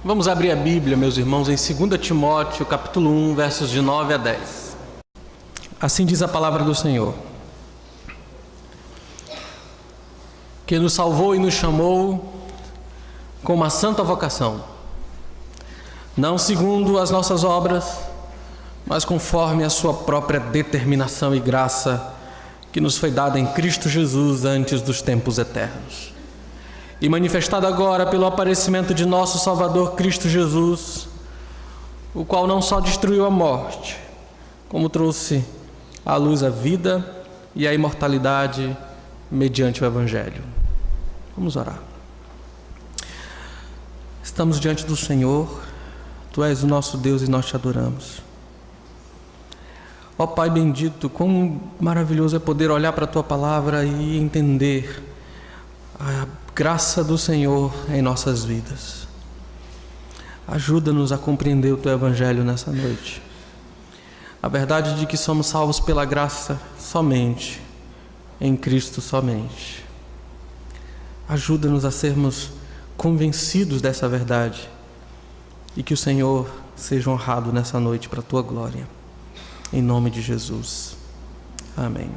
Vamos abrir a Bíblia, meus irmãos, em 2 Timóteo, capítulo 1, versos de 9 a 10. Assim diz a palavra do Senhor, que nos salvou e nos chamou com uma santa vocação, não segundo as nossas obras, mas conforme a sua própria determinação e graça, que nos foi dada em Cristo Jesus antes dos tempos eternos. E manifestado agora pelo aparecimento de nosso Salvador Cristo Jesus, o qual não só destruiu a morte, como trouxe à luz a vida e a imortalidade mediante o Evangelho. Vamos orar. Estamos diante do Senhor, Tu és o nosso Deus e nós Te adoramos. Ó Pai bendito, quão maravilhoso é poder olhar para a Tua palavra e entender a graça do Senhor em nossas vidas. Ajuda-nos a compreender o Teu Evangelho nessa noite. A verdade de que somos salvos pela graça somente, em Cristo somente. Ajuda-nos a sermos convencidos dessa verdade e que o Senhor seja honrado nessa noite para a Tua glória. Em nome de Jesus. Amém.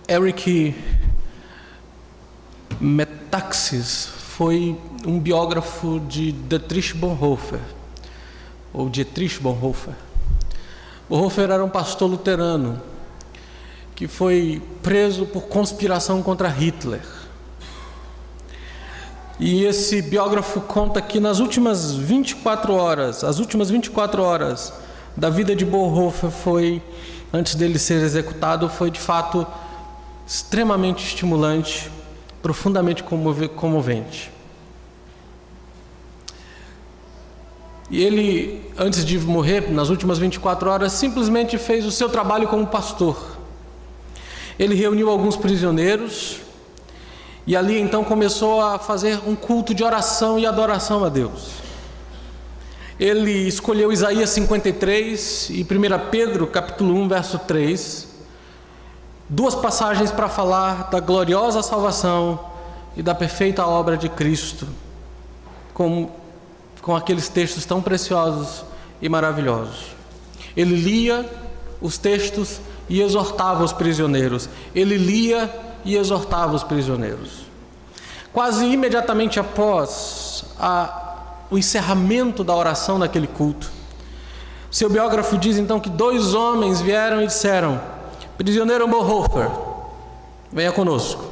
Erich Metaxas foi um biógrafo de Dietrich Bonhoeffer, ou Dietrich Bonhoeffer. Bonhoeffer era um pastor luterano que foi preso por conspiração contra Hitler. E esse biógrafo conta que nas últimas 24 horas, as últimas 24 horas da vida de Bonhoeffer antes dele ser executado, foi de fato extremamente estimulante, profundamente comovente. E ele, antes de morrer, nas últimas 24 horas, simplesmente fez o seu trabalho como pastor. Ele reuniu alguns prisioneiros e ali então começou a fazer um culto de oração e adoração a Deus. Ele escolheu Isaías 53 e 1 Pedro capítulo 1, verso 3, duas passagens para falar da gloriosa salvação e da perfeita obra de Cristo, com aqueles textos tão preciosos e maravilhosos. Ele lia os textos e exortava os prisioneiros. Ele lia e exortava os prisioneiros. Quase imediatamente após o encerramento da oração naquele culto, seu biógrafo diz então que dois homens vieram e disseram: prisioneiro Bonhoeffer, venha conosco.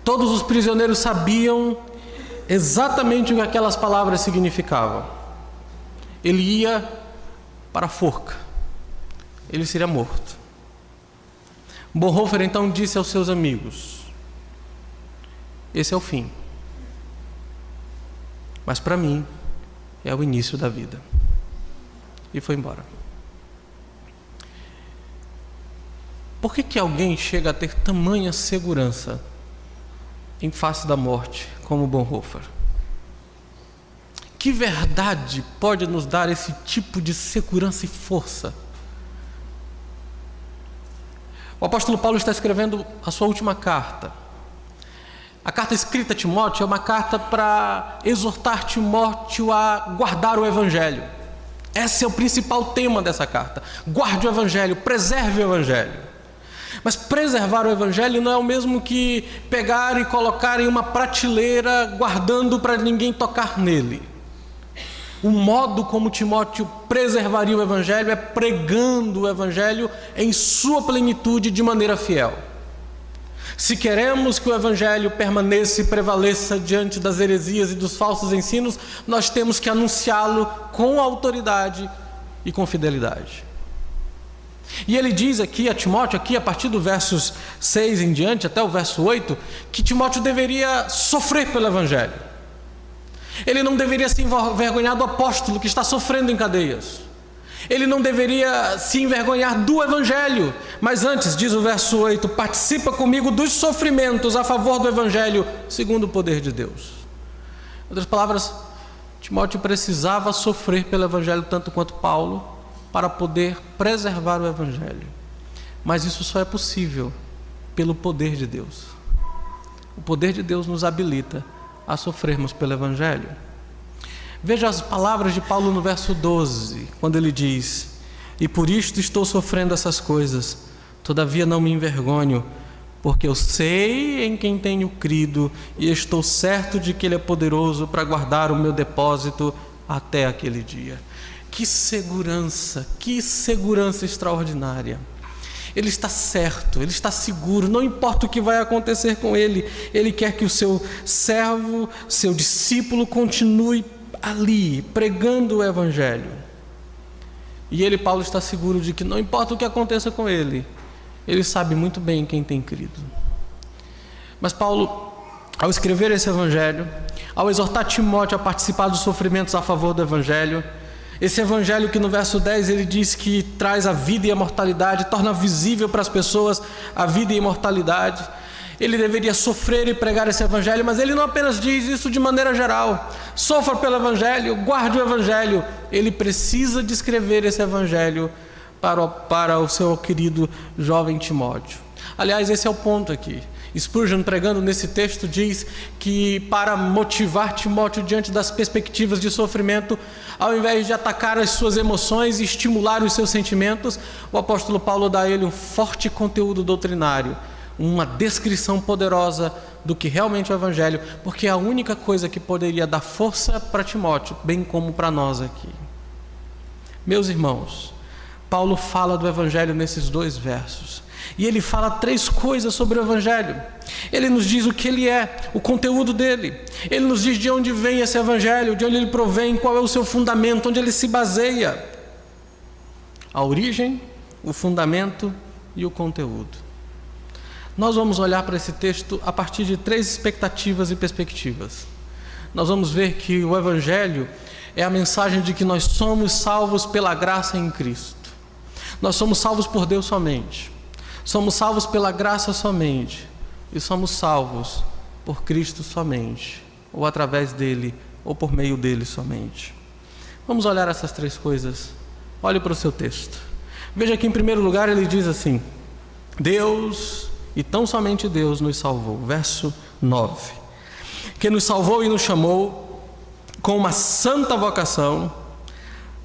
Todos os prisioneiros sabiam exatamente o que aquelas palavras significavam. Ele ia para a forca. Ele seria morto. Bonhoeffer então disse aos seus amigos: esse é o fim. Mas para mim é o início da vida. E foi embora. Por que alguém chega a ter tamanha segurança em face da morte como Bonhoeffer? Que verdade pode nos dar esse tipo de segurança e força? O apóstolo Paulo está escrevendo a sua última carta. A carta escrita a Timóteo é uma carta para exortar Timóteo a guardar o Evangelho. Esse é o principal tema dessa carta. Guarde o Evangelho, preserve o Evangelho. Mas preservar o Evangelho não é o mesmo que pegar e colocar em uma prateleira, guardando para ninguém tocar nele. O modo como Timóteo preservaria o Evangelho é pregando o Evangelho em sua plenitude de maneira fiel. Se queremos que o Evangelho permaneça e prevaleça diante das heresias e dos falsos ensinos, nós temos que anunciá-lo com autoridade e com fidelidade. E ele diz aqui a Timóteo, a partir do versos 6 em diante, até o verso 8, que Timóteo deveria sofrer pelo Evangelho. Ele não deveria se envergonhar do apóstolo que está sofrendo em cadeias. Ele não deveria se envergonhar do Evangelho. Mas antes, diz o verso 8, participa comigo dos sofrimentos a favor do Evangelho, segundo o poder de Deus. Em outras palavras, Timóteo precisava sofrer pelo Evangelho tanto quanto Paulo, para poder preservar o Evangelho. Mas isso só é possível pelo poder de Deus. o poder de Deus nos habilita a sofrermos pelo Evangelho. Veja as palavras de Paulo no verso 12, quando ele diz: e por isto estou sofrendo essas coisas, todavia não me envergonho, porque eu sei em quem tenho crido e estou certo de que Ele é poderoso para guardar o meu depósito até aquele dia. Que segurança extraordinária! Ele está certo, ele está seguro, não importa o que vai acontecer com ele, ele quer que o seu servo, seu discípulo, continue ali, pregando o Evangelho. E ele, Paulo, está seguro de que não importa o que aconteça com ele, ele sabe muito bem em quem tem crido. Mas Paulo, ao escrever esse Evangelho, ao exortar Timóteo a participar dos sofrimentos a favor do Evangelho, esse Evangelho que no verso 10 ele diz que traz a vida e a mortalidade, torna visível para as pessoas a vida e a imortalidade, ele deveria sofrer e pregar esse Evangelho, mas ele não apenas diz isso de maneira geral: sofra pelo Evangelho, guarde o Evangelho. Ele precisa descrever esse Evangelho para o seu querido jovem Timóteo. Aliás, esse é o ponto aqui. Spurgeon, pregando nesse texto, diz que para motivar Timóteo diante das perspectivas de sofrimento, ao invés de atacar as suas emoções e estimular os seus sentimentos, o apóstolo Paulo dá a ele um forte conteúdo doutrinário, uma descrição poderosa do que realmente é o Evangelho, porque é a única coisa que poderia dar força para Timóteo, bem como para nós aqui. Meus irmãos, Paulo fala do Evangelho nesses 2 versos. E ele fala 3 coisas sobre o Evangelho. Ele nos diz o que ele é, o conteúdo dele. Ele nos diz de onde vem esse Evangelho, de onde ele provém, qual é o seu fundamento, onde ele se baseia. A origem, o fundamento e o conteúdo. Nós vamos olhar para esse texto a partir de 3 expectativas e perspectivas. Nós vamos ver que o Evangelho é a mensagem de que nós somos salvos pela graça em Cristo. Nós somos salvos por Deus somente. Somos salvos pela graça somente, e somos salvos por Cristo somente, ou através dele, ou por meio dele somente. Vamos olhar essas 3 coisas. Olhe para o seu texto. Veja que em primeiro lugar ele diz assim: Deus, e tão somente Deus, nos salvou. Verso 9: que nos salvou e nos chamou com uma santa vocação,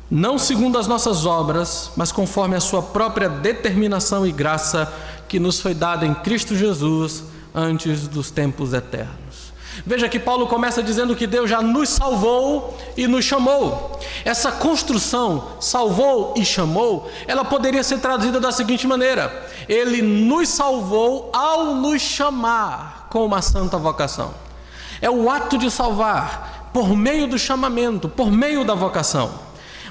não segundo as nossas obras, mas conforme a sua própria determinação e graça, que nos foi dada em Cristo Jesus antes dos tempos eternos. Veja que Paulo começa dizendo que Deus já nos salvou e nos chamou. Essa construção, salvou e chamou, ela poderia ser traduzida da seguinte maneira: Ele nos salvou ao nos chamar com uma santa vocação. É o ato de salvar por meio do chamamento, por meio da vocação.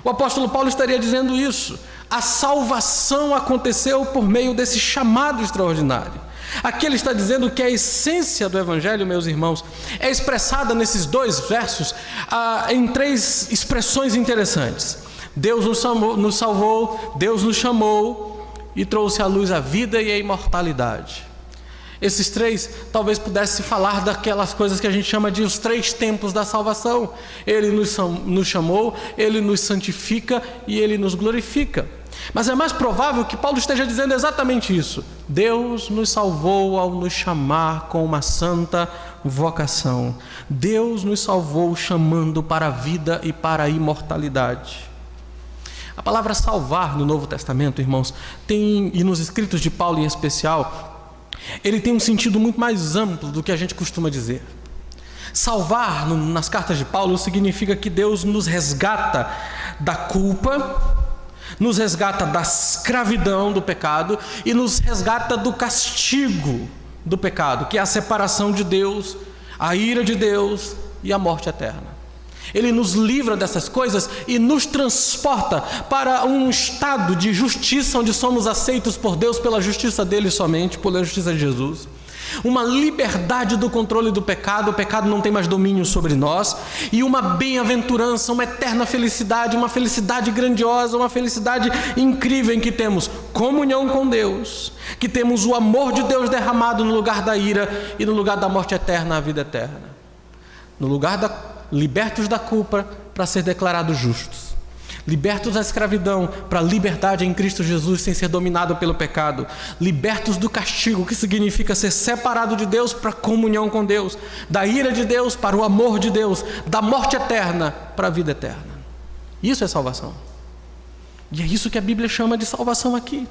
O apóstolo Paulo estaria dizendo isso. A salvação aconteceu por meio desse chamado extraordinário. Aqui ele está dizendo que a essência do Evangelho, meus irmãos, é expressada nesses 2 versos em 3 expressões interessantes. Deus nos salvou, Deus nos chamou e trouxe à luz a vida e a imortalidade. Esses 3 talvez pudesse falar daquelas coisas que a gente chama de os 3 tempos da salvação. Ele nos chamou, Ele nos santifica e Ele nos glorifica. Mas é mais provável que Paulo esteja dizendo exatamente isso. Deus nos salvou ao nos chamar com uma santa vocação. Deus nos salvou chamando para a vida e para a imortalidade. A palavra salvar no Novo Testamento, irmãos, e nos escritos de Paulo em especial, ele tem um sentido muito mais amplo do que a gente costuma dizer. Salvar, nas cartas de Paulo, significa que Deus nos resgata da culpa, nos resgata da escravidão do pecado e nos resgata do castigo do pecado, que é a separação de Deus, a ira de Deus e a morte eterna. Ele nos livra dessas coisas e nos transporta para um estado de justiça, onde somos aceitos por Deus pela justiça dele somente, pela justiça de Jesus. Uma liberdade do controle do pecado, o pecado não tem mais domínio sobre nós, e uma bem-aventurança, uma eterna felicidade, uma felicidade grandiosa, uma felicidade incrível em que temos comunhão com Deus, que temos o amor de Deus derramado no lugar da ira e no lugar da morte eterna, a vida eterna. No lugar libertos da culpa para ser declarados justos, libertos da escravidão para a liberdade em Cristo Jesus, sem ser dominado pelo pecado, libertos do castigo, que significa ser separado de Deus para a comunhão com Deus, da ira de Deus para o amor de Deus, da morte eterna para a vida eterna. Isso é salvação. E é isso que a Bíblia chama de salvação aqui.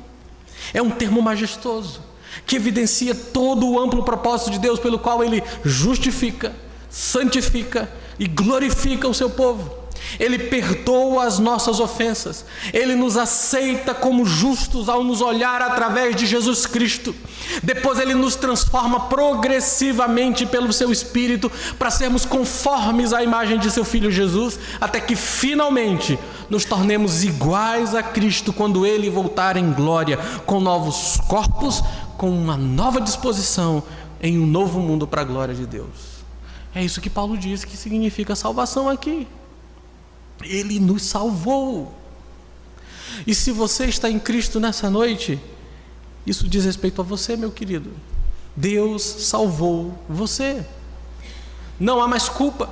É um termo majestoso, que evidencia todo o amplo propósito de Deus, pelo qual Ele justifica, santifica e glorifica o seu povo. Ele perdoa as nossas ofensas. Ele nos aceita como justos ao nos olhar através de Jesus Cristo. Depois Ele nos transforma progressivamente pelo seu Espírito para sermos conformes à imagem de seu Filho Jesus, até que finalmente nos tornemos iguais a Cristo quando Ele voltar em glória, com novos corpos, com uma nova disposição em um novo mundo para a glória de Deus. É isso que Paulo diz que significa salvação aqui. Ele nos salvou. E se você está em Cristo nessa noite, isso diz respeito a você, meu querido. Deus salvou você. Não há mais culpa,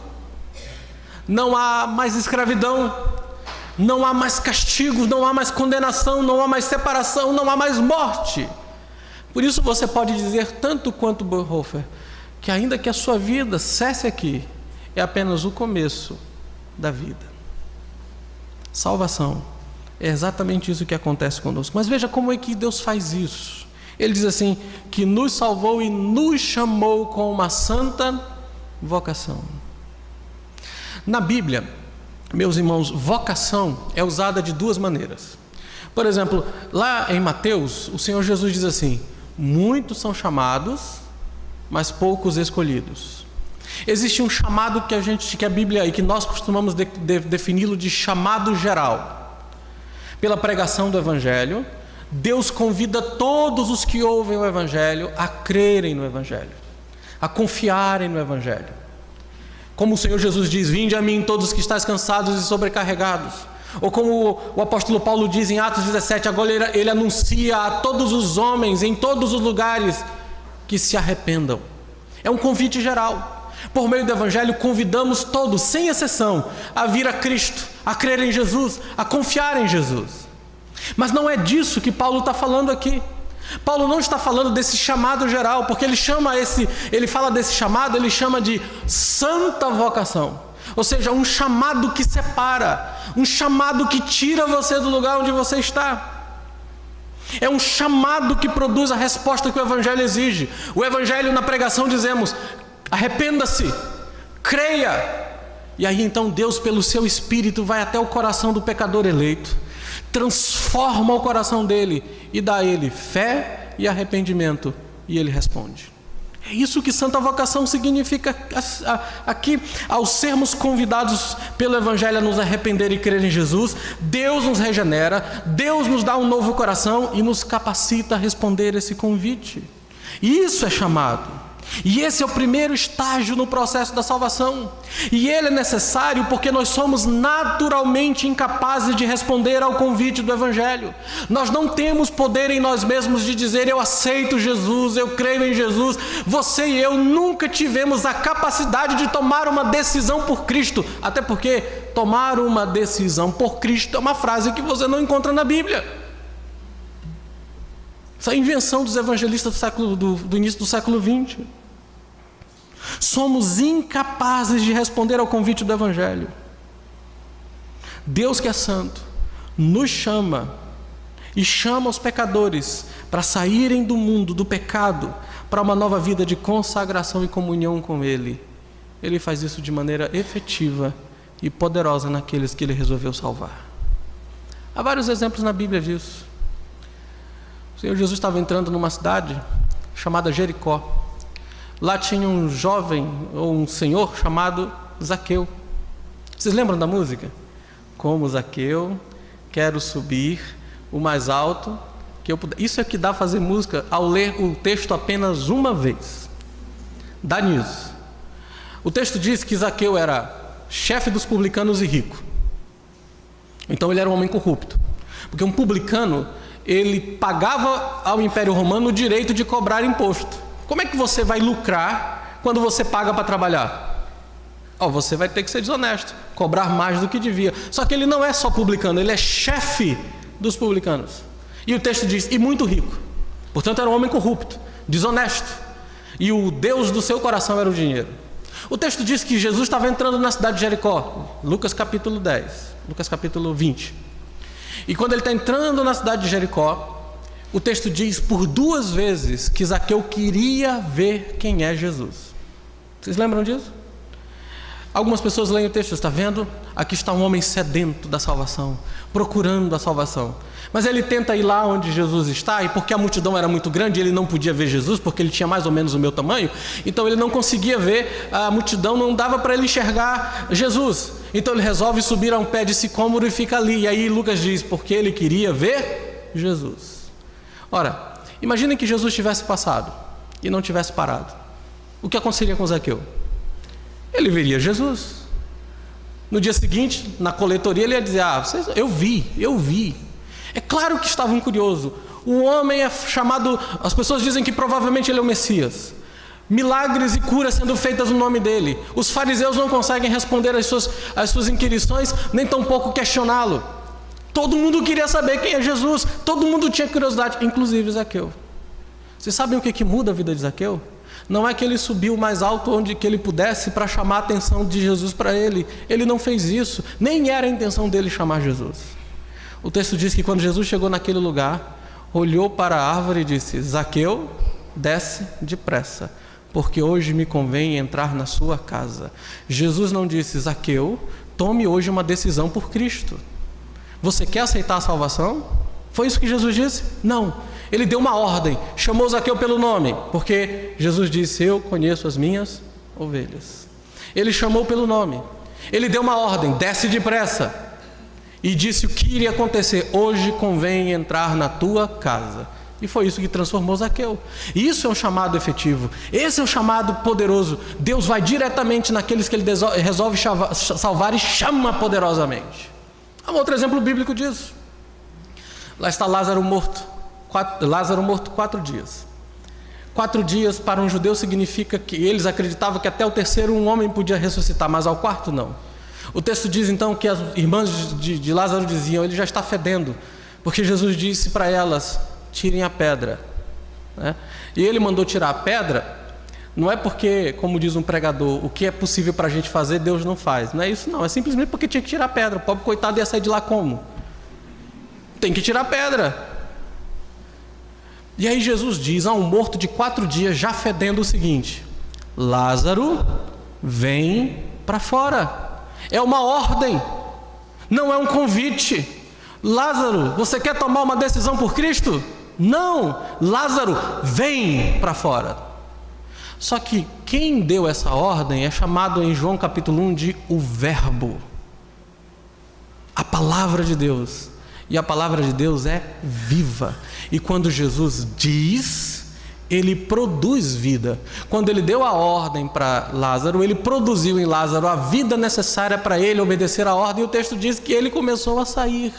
não há mais escravidão, não há mais castigo, não há mais condenação, não há mais separação, não há mais morte. Por isso você pode dizer tanto quanto Bonhoeffer, que ainda que a sua vida cesse aqui, é apenas o começo da vida. Salvação é exatamente isso que acontece conosco. Mas veja como é que Deus faz isso. Ele diz assim, que nos salvou e nos chamou com uma santa vocação. Na Bíblia, meus irmãos, vocação é usada de duas maneiras. Por exemplo, lá em Mateus, o Senhor Jesus diz assim: muitos são chamados, mas poucos escolhidos. Existe um chamado que a Bíblia e que nós costumamos defini-lo de chamado geral. Pela pregação do Evangelho, Deus convida todos os que ouvem o Evangelho a crerem no Evangelho, a confiarem no Evangelho. Como o Senhor Jesus diz: vinde a mim todos os que estáis cansados e sobrecarregados. Ou como o apóstolo Paulo diz em Atos 17, agora ele anuncia a todos os homens, em todos os lugares, que se arrependam. É um convite geral. Por meio do Evangelho, convidamos todos, sem exceção, a vir a Cristo, a crer em Jesus, a confiar em Jesus. Mas não é disso que Paulo está falando aqui. Paulo não está falando desse chamado geral, porque ele fala desse chamado, ele chama de santa vocação. Ou seja, um chamado que separa, um chamado que tira você do lugar onde você está. É um chamado que produz a resposta que o Evangelho exige. O Evangelho, na pregação, dizemos: arrependa-se, creia. E aí então Deus, pelo seu Espírito, vai até o coração do pecador eleito, transforma o coração dele e dá a ele fé e arrependimento, e ele responde. É isso que santa vocação significa aqui. Ao sermos convidados pelo Evangelho a nos arrepender e crer em Jesus, Deus nos regenera, Deus nos dá um novo coração e nos capacita a responder esse convite. Isso é chamado. E esse é o primeiro estágio no processo da salvação. E ele é necessário porque nós somos naturalmente incapazes de responder ao convite do Evangelho. Nós não temos poder em nós mesmos de dizer: eu aceito Jesus, eu creio em Jesus. Você e eu nunca tivemos a capacidade de tomar uma decisão por Cristo. Até porque tomar uma decisão por Cristo é uma frase que você não encontra na Bíblia. Essa é a invenção dos evangelistas do início do século XX. Somos incapazes de responder ao convite do Evangelho. Deus, que é santo, nos chama e chama os pecadores para saírem do mundo do pecado para uma nova vida de consagração e comunhão com Ele. Ele faz isso de maneira efetiva e poderosa naqueles que Ele resolveu salvar. Há vários exemplos na Bíblia disso. O Senhor Jesus estava entrando numa cidade chamada Jericó. Lá tinha um jovem, ou um senhor, chamado Zaqueu. Vocês lembram da música? Como Zaqueu, quero subir o mais alto que eu puder. Isso é que dá a fazer música ao ler o texto apenas uma vez. Dá nisso. O texto diz que Zaqueu era chefe dos publicanos e rico. Então ele era um homem corrupto. Porque um publicano, ele pagava ao Império Romano o direito de cobrar imposto. Como é que você vai lucrar quando você paga para trabalhar? você vai ter que ser desonesto, cobrar mais do que devia. Só que ele não é só publicano, ele é chefe dos publicanos. E o texto diz, e muito rico. Portanto, era um homem corrupto, desonesto. E o Deus do seu coração era o dinheiro. O texto diz que Jesus estava entrando na cidade de Jericó, Lucas capítulo 10, Lucas capítulo 20. E quando ele está entrando na cidade de Jericó, o texto diz por 2 vezes que Zaqueu queria ver quem é Jesus. Vocês lembram disso? Algumas pessoas leem o texto, está vendo? Aqui está um homem sedento da salvação, procurando a salvação. Mas ele tenta ir lá onde Jesus está, e porque a multidão era muito grande, ele não podia ver Jesus, porque ele tinha mais ou menos o meu tamanho, então ele não conseguia ver, a multidão não dava para ele enxergar Jesus. Então ele resolve subir a um pé de sicômoro e fica ali. E aí Lucas diz, porque ele queria ver Jesus. Ora, imaginem que Jesus tivesse passado e não tivesse parado. O que aconteceria com Zaqueu? Ele veria Jesus. No dia seguinte, na coletoria, ele ia dizer, eu vi. É claro que estavam curiosos. O homem é chamado, as pessoas dizem que provavelmente ele é o Messias. Milagres e curas sendo feitas no nome dele. Os fariseus não conseguem responder às suas inquirições, nem tampouco questioná-lo. Todo mundo queria saber quem é Jesus. Todo mundo tinha curiosidade, inclusive Zaqueu. Vocês sabem o que muda a vida de Zaqueu? Não é que ele subiu mais alto onde que ele pudesse para chamar a atenção de Jesus para ele. Ele não fez isso. Nem era a intenção dele chamar Jesus. O texto diz que quando Jesus chegou naquele lugar, olhou para a árvore e disse, Zaqueu, desce depressa, porque hoje me convém entrar na sua casa. Jesus não disse, Zaqueu, tome hoje uma decisão por Cristo. Você quer aceitar a salvação? Foi isso que Jesus disse? Não. Ele deu uma ordem, chamou Zaqueu pelo nome, porque Jesus disse, eu conheço as minhas ovelhas. Ele chamou pelo nome. Ele deu uma ordem, desce depressa. E disse o que iria acontecer, hoje convém entrar na tua casa. E foi isso que transformou Zaqueu. Isso é um chamado efetivo. Esse é um chamado poderoso. Deus vai diretamente naqueles que ele resolve salvar e chama poderosamente. Há um outro exemplo bíblico disso. Lá está Lázaro morto. Lázaro morto 4 dias. 4 dias para um judeu significa que eles acreditavam que até o 3º um homem podia ressuscitar, mas ao 4º não. O texto diz então que as irmãs de Lázaro diziam, ele já está fedendo, porque Jesus disse para elas, tirem a pedra, né? E ele mandou tirar a pedra, não é porque, como diz um pregador, o que é possível para a gente fazer, Deus não faz. Não é isso não, é simplesmente porque tinha que tirar a pedra. O pobre coitado ia sair de lá como? Tem que tirar a pedra. E aí Jesus diz a um morto de 4 dias, já fedendo, o seguinte, Lázaro, vem para fora. É uma ordem, não é um convite. Lázaro, você quer tomar uma decisão por Cristo? Não, Lázaro, vem para fora. Só que quem deu essa ordem é chamado em João capítulo 1 de o Verbo, a palavra de Deus. E a palavra de Deus é viva. E quando Jesus diz, ele produz vida. Quando ele deu a ordem para Lázaro, ele produziu em Lázaro a vida necessária para ele obedecer a ordem. E o texto diz que ele começou a sair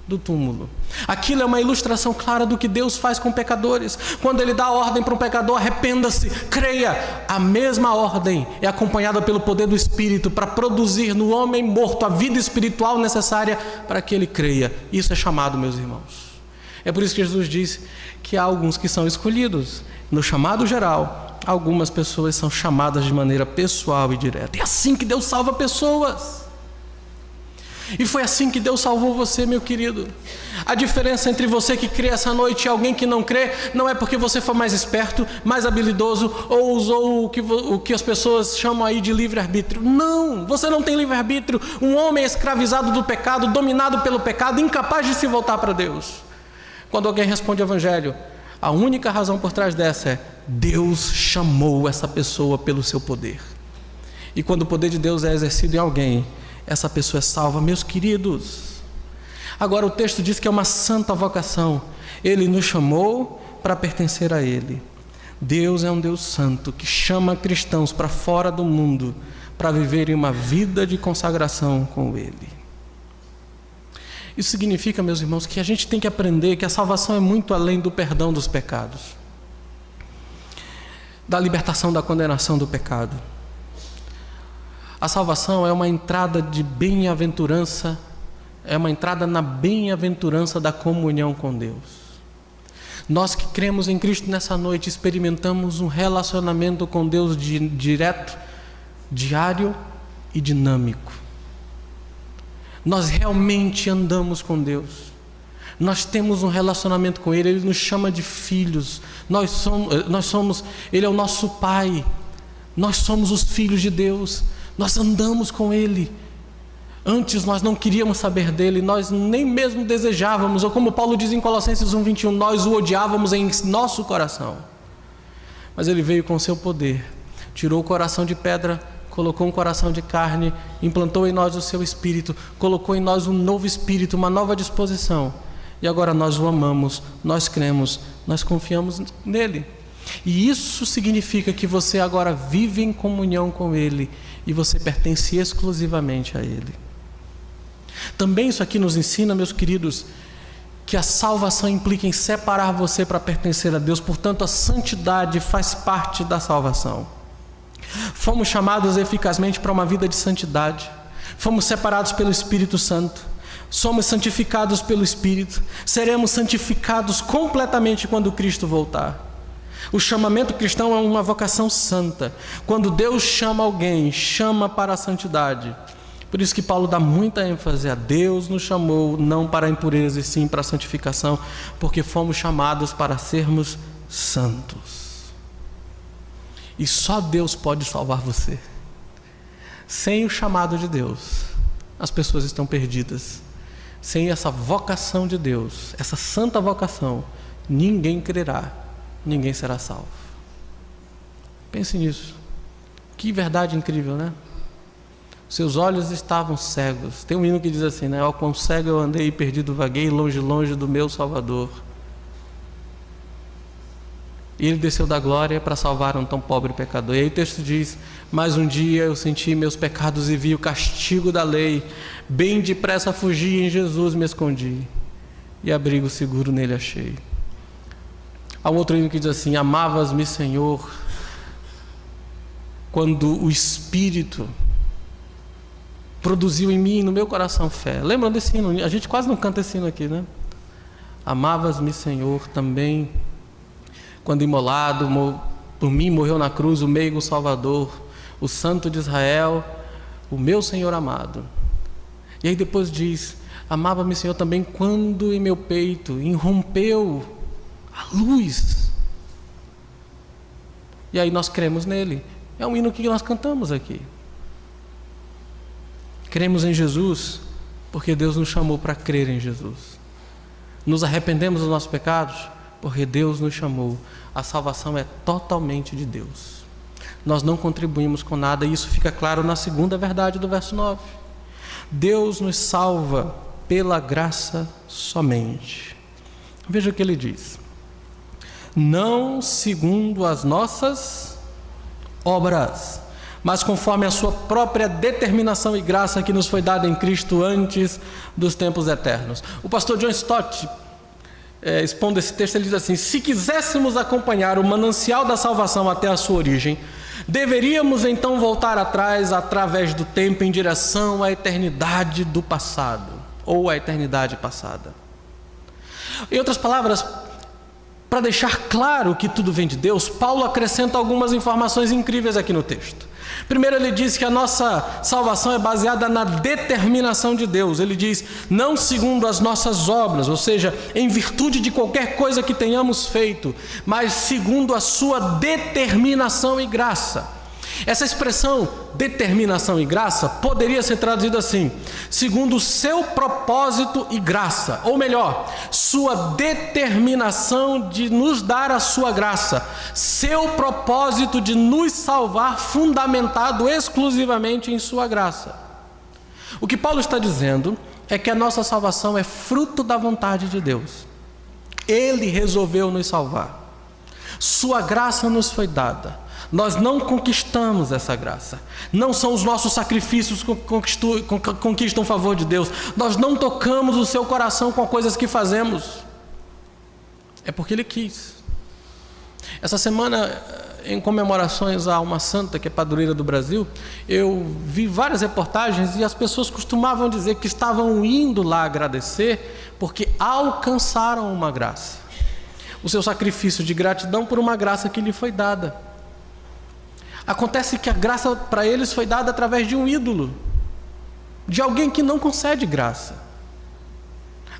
do túmulo. Aquilo é uma ilustração clara do que Deus faz com pecadores. Quando ele dá a ordem para um pecador, arrependa-se, creia. A mesma ordem é acompanhada pelo poder do Espírito para produzir no homem morto a vida espiritual necessária para que ele creia. Isso é chamado, meus irmãos. É por isso que Jesus disse que há alguns que são escolhidos. No chamado geral, algumas pessoas são chamadas de maneira pessoal e direta. É assim que Deus salva pessoas. E foi assim que Deus salvou você, meu querido. A diferença entre você que crê essa noite e alguém que não crê, não é porque você foi mais esperto, mais habilidoso, ou usou o que as pessoas chamam aí de livre-arbítrio. Não, você não tem livre-arbítrio. Um homem escravizado do pecado, dominado pelo pecado, incapaz de se voltar para Deus. Quando alguém responde o Evangelho, a única razão por trás dessa é Deus chamou essa pessoa pelo seu poder. E quando o poder de Deus é exercido em alguém, essa pessoa é salva, meus queridos. Agora o texto diz que é uma santa vocação. Ele nos chamou para pertencer a Ele. Deus é um Deus santo que chama cristãos para fora do mundo para viverem uma vida de consagração com Ele. Isso significa, meus irmãos, que a gente tem que aprender que a salvação é muito além do perdão dos pecados, da libertação da condenação do pecado. A salvação é uma entrada de bem-aventurança, é uma entrada na bem-aventurança da comunhão com Deus. Nós que cremos em Cristo nessa noite experimentamos um relacionamento com Deus direto, diário e dinâmico. Nós realmente andamos com Deus. Nós temos um relacionamento com Ele. Ele nos chama de filhos. Nós somos, Ele é o nosso Pai. Nós somos os filhos de Deus. Nós andamos com Ele. Antes nós não queríamos saber dele, nós nem mesmo desejávamos, ou como Paulo diz em Colossenses 1:21, nós o odiávamos em nosso coração. Mas ele veio com o seu poder, tirou o coração de pedra, colocou um coração de carne, implantou em nós o seu espírito, colocou em nós um novo espírito, uma nova disposição. E agora nós o amamos, nós cremos, nós confiamos nele. E isso significa que você agora vive em comunhão com ele e você pertence exclusivamente a ele. Também isso aqui nos ensina, meus queridos, que a salvação implica em separar você para pertencer a Deus. Portanto, a santidade faz parte da salvação. Fomos chamados eficazmente para uma vida de santidade. Fomos separados pelo Espírito Santo. Somos santificados pelo Espírito. Seremos santificados completamente quando Cristo voltar. O chamamento cristão é uma vocação santa. Quando Deus chama alguém, chama para a santidade. Por isso que Paulo dá muita ênfase a Deus nos chamou não para a impureza e sim para a santificação, porque fomos chamados para sermos santos. E só Deus pode salvar você. Sem o chamado de Deus, as pessoas estão perdidas. Sem essa vocação de Deus, essa santa vocação, ninguém crerá, ninguém será salvo. Pense nisso. Que verdade incrível, né? Seus olhos estavam cegos. Tem um hino que diz assim, né? Ó, quão cego eu andei e perdido vaguei, longe, longe do meu Salvador. E ele desceu da glória para salvar um tão pobre pecador. E aí o texto diz, mas um dia eu senti meus pecados e vi o castigo da lei. Bem depressa fugi e em Jesus me escondi. E abrigo seguro nele achei. Há um outro hino que diz assim, amavas-me, Senhor, quando o Espírito produziu em mim, no meu coração, fé. Lembram desse hino? A gente quase não canta esse hino aqui, né? Amavas-me, Senhor, também, quando imolado por mim morreu na cruz o meigo Salvador, o Santo de Israel, o meu Senhor amado. E aí depois diz, amava-me, Senhor, também quando em meu peito irrompeu a luz. E aí nós cremos nele. É um hino que nós cantamos aqui. Cremos em Jesus porque Deus nos chamou para crer em Jesus. Nos arrependemos dos nossos pecados porque Deus nos chamou. A salvação é totalmente de Deus. Nós não contribuímos com nada e isso fica claro na segunda verdade do verso 9. Deus nos salva pela graça somente. Veja o que ele diz. Não segundo as nossas obras, mas conforme a sua própria determinação e graça que nos foi dada em Cristo antes dos tempos eternos. O pastor John Stott, expondo esse texto, ele diz assim, se quiséssemos acompanhar o manancial da salvação até a sua origem, deveríamos então voltar atrás, através do tempo, em direção à eternidade do passado, ou à eternidade passada. Em outras palavras, para deixar claro que tudo vem de Deus, Paulo acrescenta algumas informações incríveis aqui no texto. Primeiro ele diz que a nossa salvação é baseada na determinação de Deus. Ele diz, não segundo as nossas obras, ou seja, em virtude de qualquer coisa que tenhamos feito, mas segundo a sua determinação e graça. Essa expressão, determinação e graça, poderia ser traduzida assim, segundo o seu propósito e graça, ou melhor, sua determinação de nos dar a sua graça, seu propósito de nos salvar, fundamentado exclusivamente em sua graça. O que Paulo está dizendo é que a nossa salvação é fruto da vontade de Deus. Ele resolveu nos salvar. Sua graça nos foi dada. Nós não conquistamos essa graça. Não são os nossos sacrifícios que conquistam o favor de Deus. Nós não tocamos o seu coração com coisas que fazemos. É porque Ele quis. Essa semana em comemorações à Alma Santa, que é padroeira do Brasil, eu vi várias reportagens e as pessoas costumavam dizer que estavam indo lá agradecer porque alcançaram uma graça. O seu sacrifício de gratidão por uma graça que lhe foi dada. Acontece que a graça para eles foi dada através de um ídolo, de alguém que não concede graça.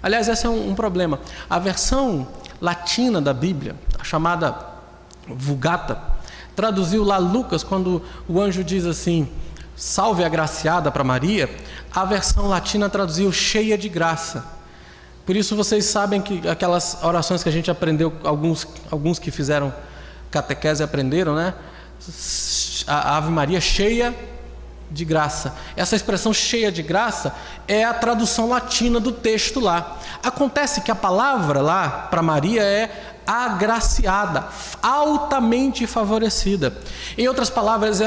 Aliás, esse é um problema. A versão latina da Bíblia, a chamada Vulgata, traduziu lá Lucas, quando o anjo diz assim, salve a agraciada para Maria, a versão latina traduziu cheia de graça. Por isso vocês sabem que aquelas orações que a gente aprendeu, alguns que fizeram catequese aprenderam, né? A Ave Maria cheia de graça. Essa expressão cheia de graça é a tradução latina do texto lá. Acontece que a palavra lá para Maria é agraciada, altamente favorecida. Em outras palavras,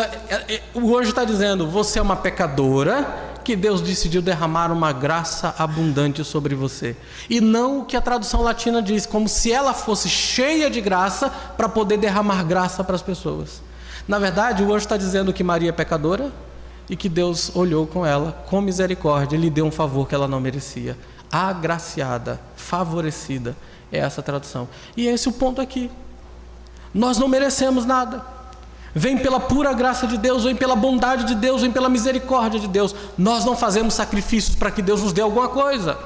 o anjo está dizendo, você é uma pecadora que Deus decidiu derramar uma graça abundante sobre você. E não o que a tradução latina diz, como se ela fosse cheia de graça para poder derramar graça para as pessoas. Na verdade, o anjo está dizendo que Maria é pecadora e que Deus olhou com ela com misericórdia e lhe deu um favor que ela não merecia. Agraciada, favorecida, é essa a tradução. E esse é o ponto aqui. Nós não merecemos nada. Vem pela pura graça de Deus, vem pela bondade de Deus, vem pela misericórdia de Deus. Nós não fazemos sacrifícios para que Deus nos dê alguma coisa.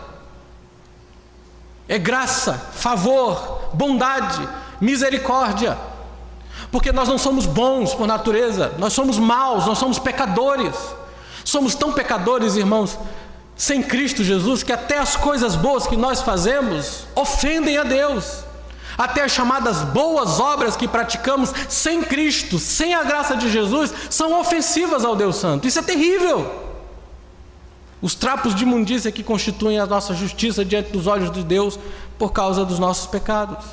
É graça, favor, bondade, misericórdia. Porque nós não somos bons por natureza, nós somos maus, nós somos pecadores. Somos tão pecadores, irmãos, sem Cristo Jesus, que até as coisas boas que nós fazemos ofendem a Deus. Até as chamadas boas obras que praticamos sem Cristo, sem a graça de Jesus, são ofensivas ao Deus Santo. Isso é terrível. Os trapos de imundícia que constituem a nossa justiça diante dos olhos de Deus por causa dos nossos pecados.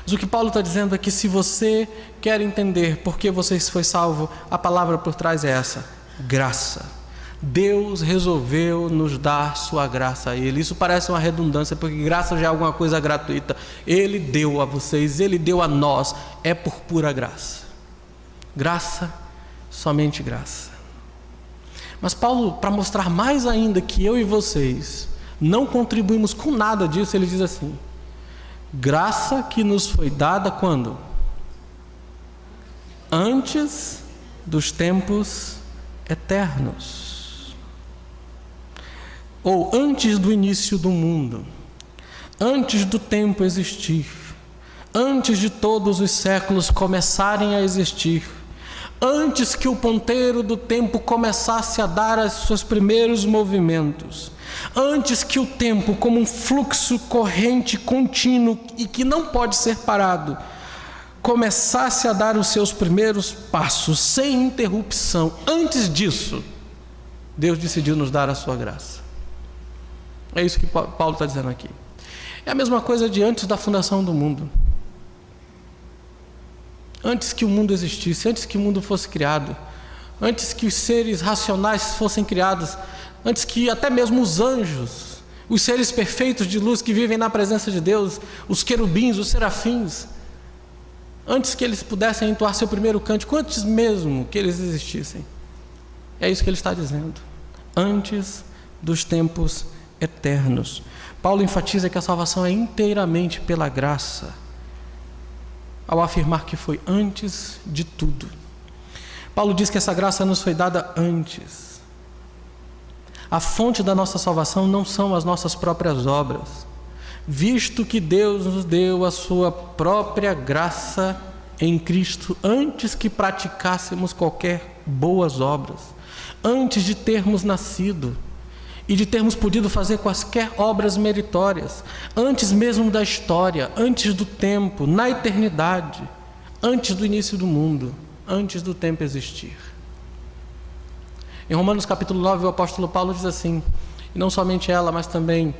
Mas o que Paulo está dizendo é que se você quer entender por que você foi salvo, a palavra por trás é essa: graça. Deus resolveu nos dar sua graça a Ele. Isso parece uma redundância, porque graça já é alguma coisa gratuita. Ele deu a vocês, Ele deu a nós, é por pura graça. Graça, somente graça. Mas Paulo, para mostrar mais ainda que eu e vocês não contribuímos com nada disso, ele diz assim: graça que nos foi dada quando? Antes dos tempos eternos. Ou antes do início do mundo, antes do tempo existir, antes de todos os séculos começarem a existir, antes que o ponteiro do tempo começasse a dar os seus primeiros movimentos, antes que o tempo, como um fluxo corrente contínuo e que não pode ser parado, começasse a dar os seus primeiros passos sem interrupção, antes disso, Deus decidiu nos dar a sua graça. É isso que Paulo está dizendo aqui. É a mesma coisa de antes da fundação do mundo. Antes que o mundo existisse, antes que o mundo fosse criado, antes que os seres racionais fossem criados, antes que até mesmo os anjos, os seres perfeitos de luz que vivem na presença de Deus, os querubins, os serafins, antes que eles pudessem entoar seu primeiro cântico, antes mesmo que eles existissem. É isso que ele está dizendo. Antes dos tempos eternos. Paulo enfatiza que a salvação é inteiramente pela graça, ao afirmar que foi antes de tudo. Paulo diz que essa graça nos foi dada antes. A fonte da nossa salvação não são as nossas próprias obras, visto que Deus nos deu a sua própria graça em Cristo antes que praticássemos qualquer boas obras, antes de termos nascido e de termos podido fazer quaisquer obras meritórias, antes mesmo da história, antes do tempo, na eternidade, antes do início do mundo, antes do tempo existir. Em Romanos capítulo 9, o apóstolo Paulo diz assim, e não somente ela, mas também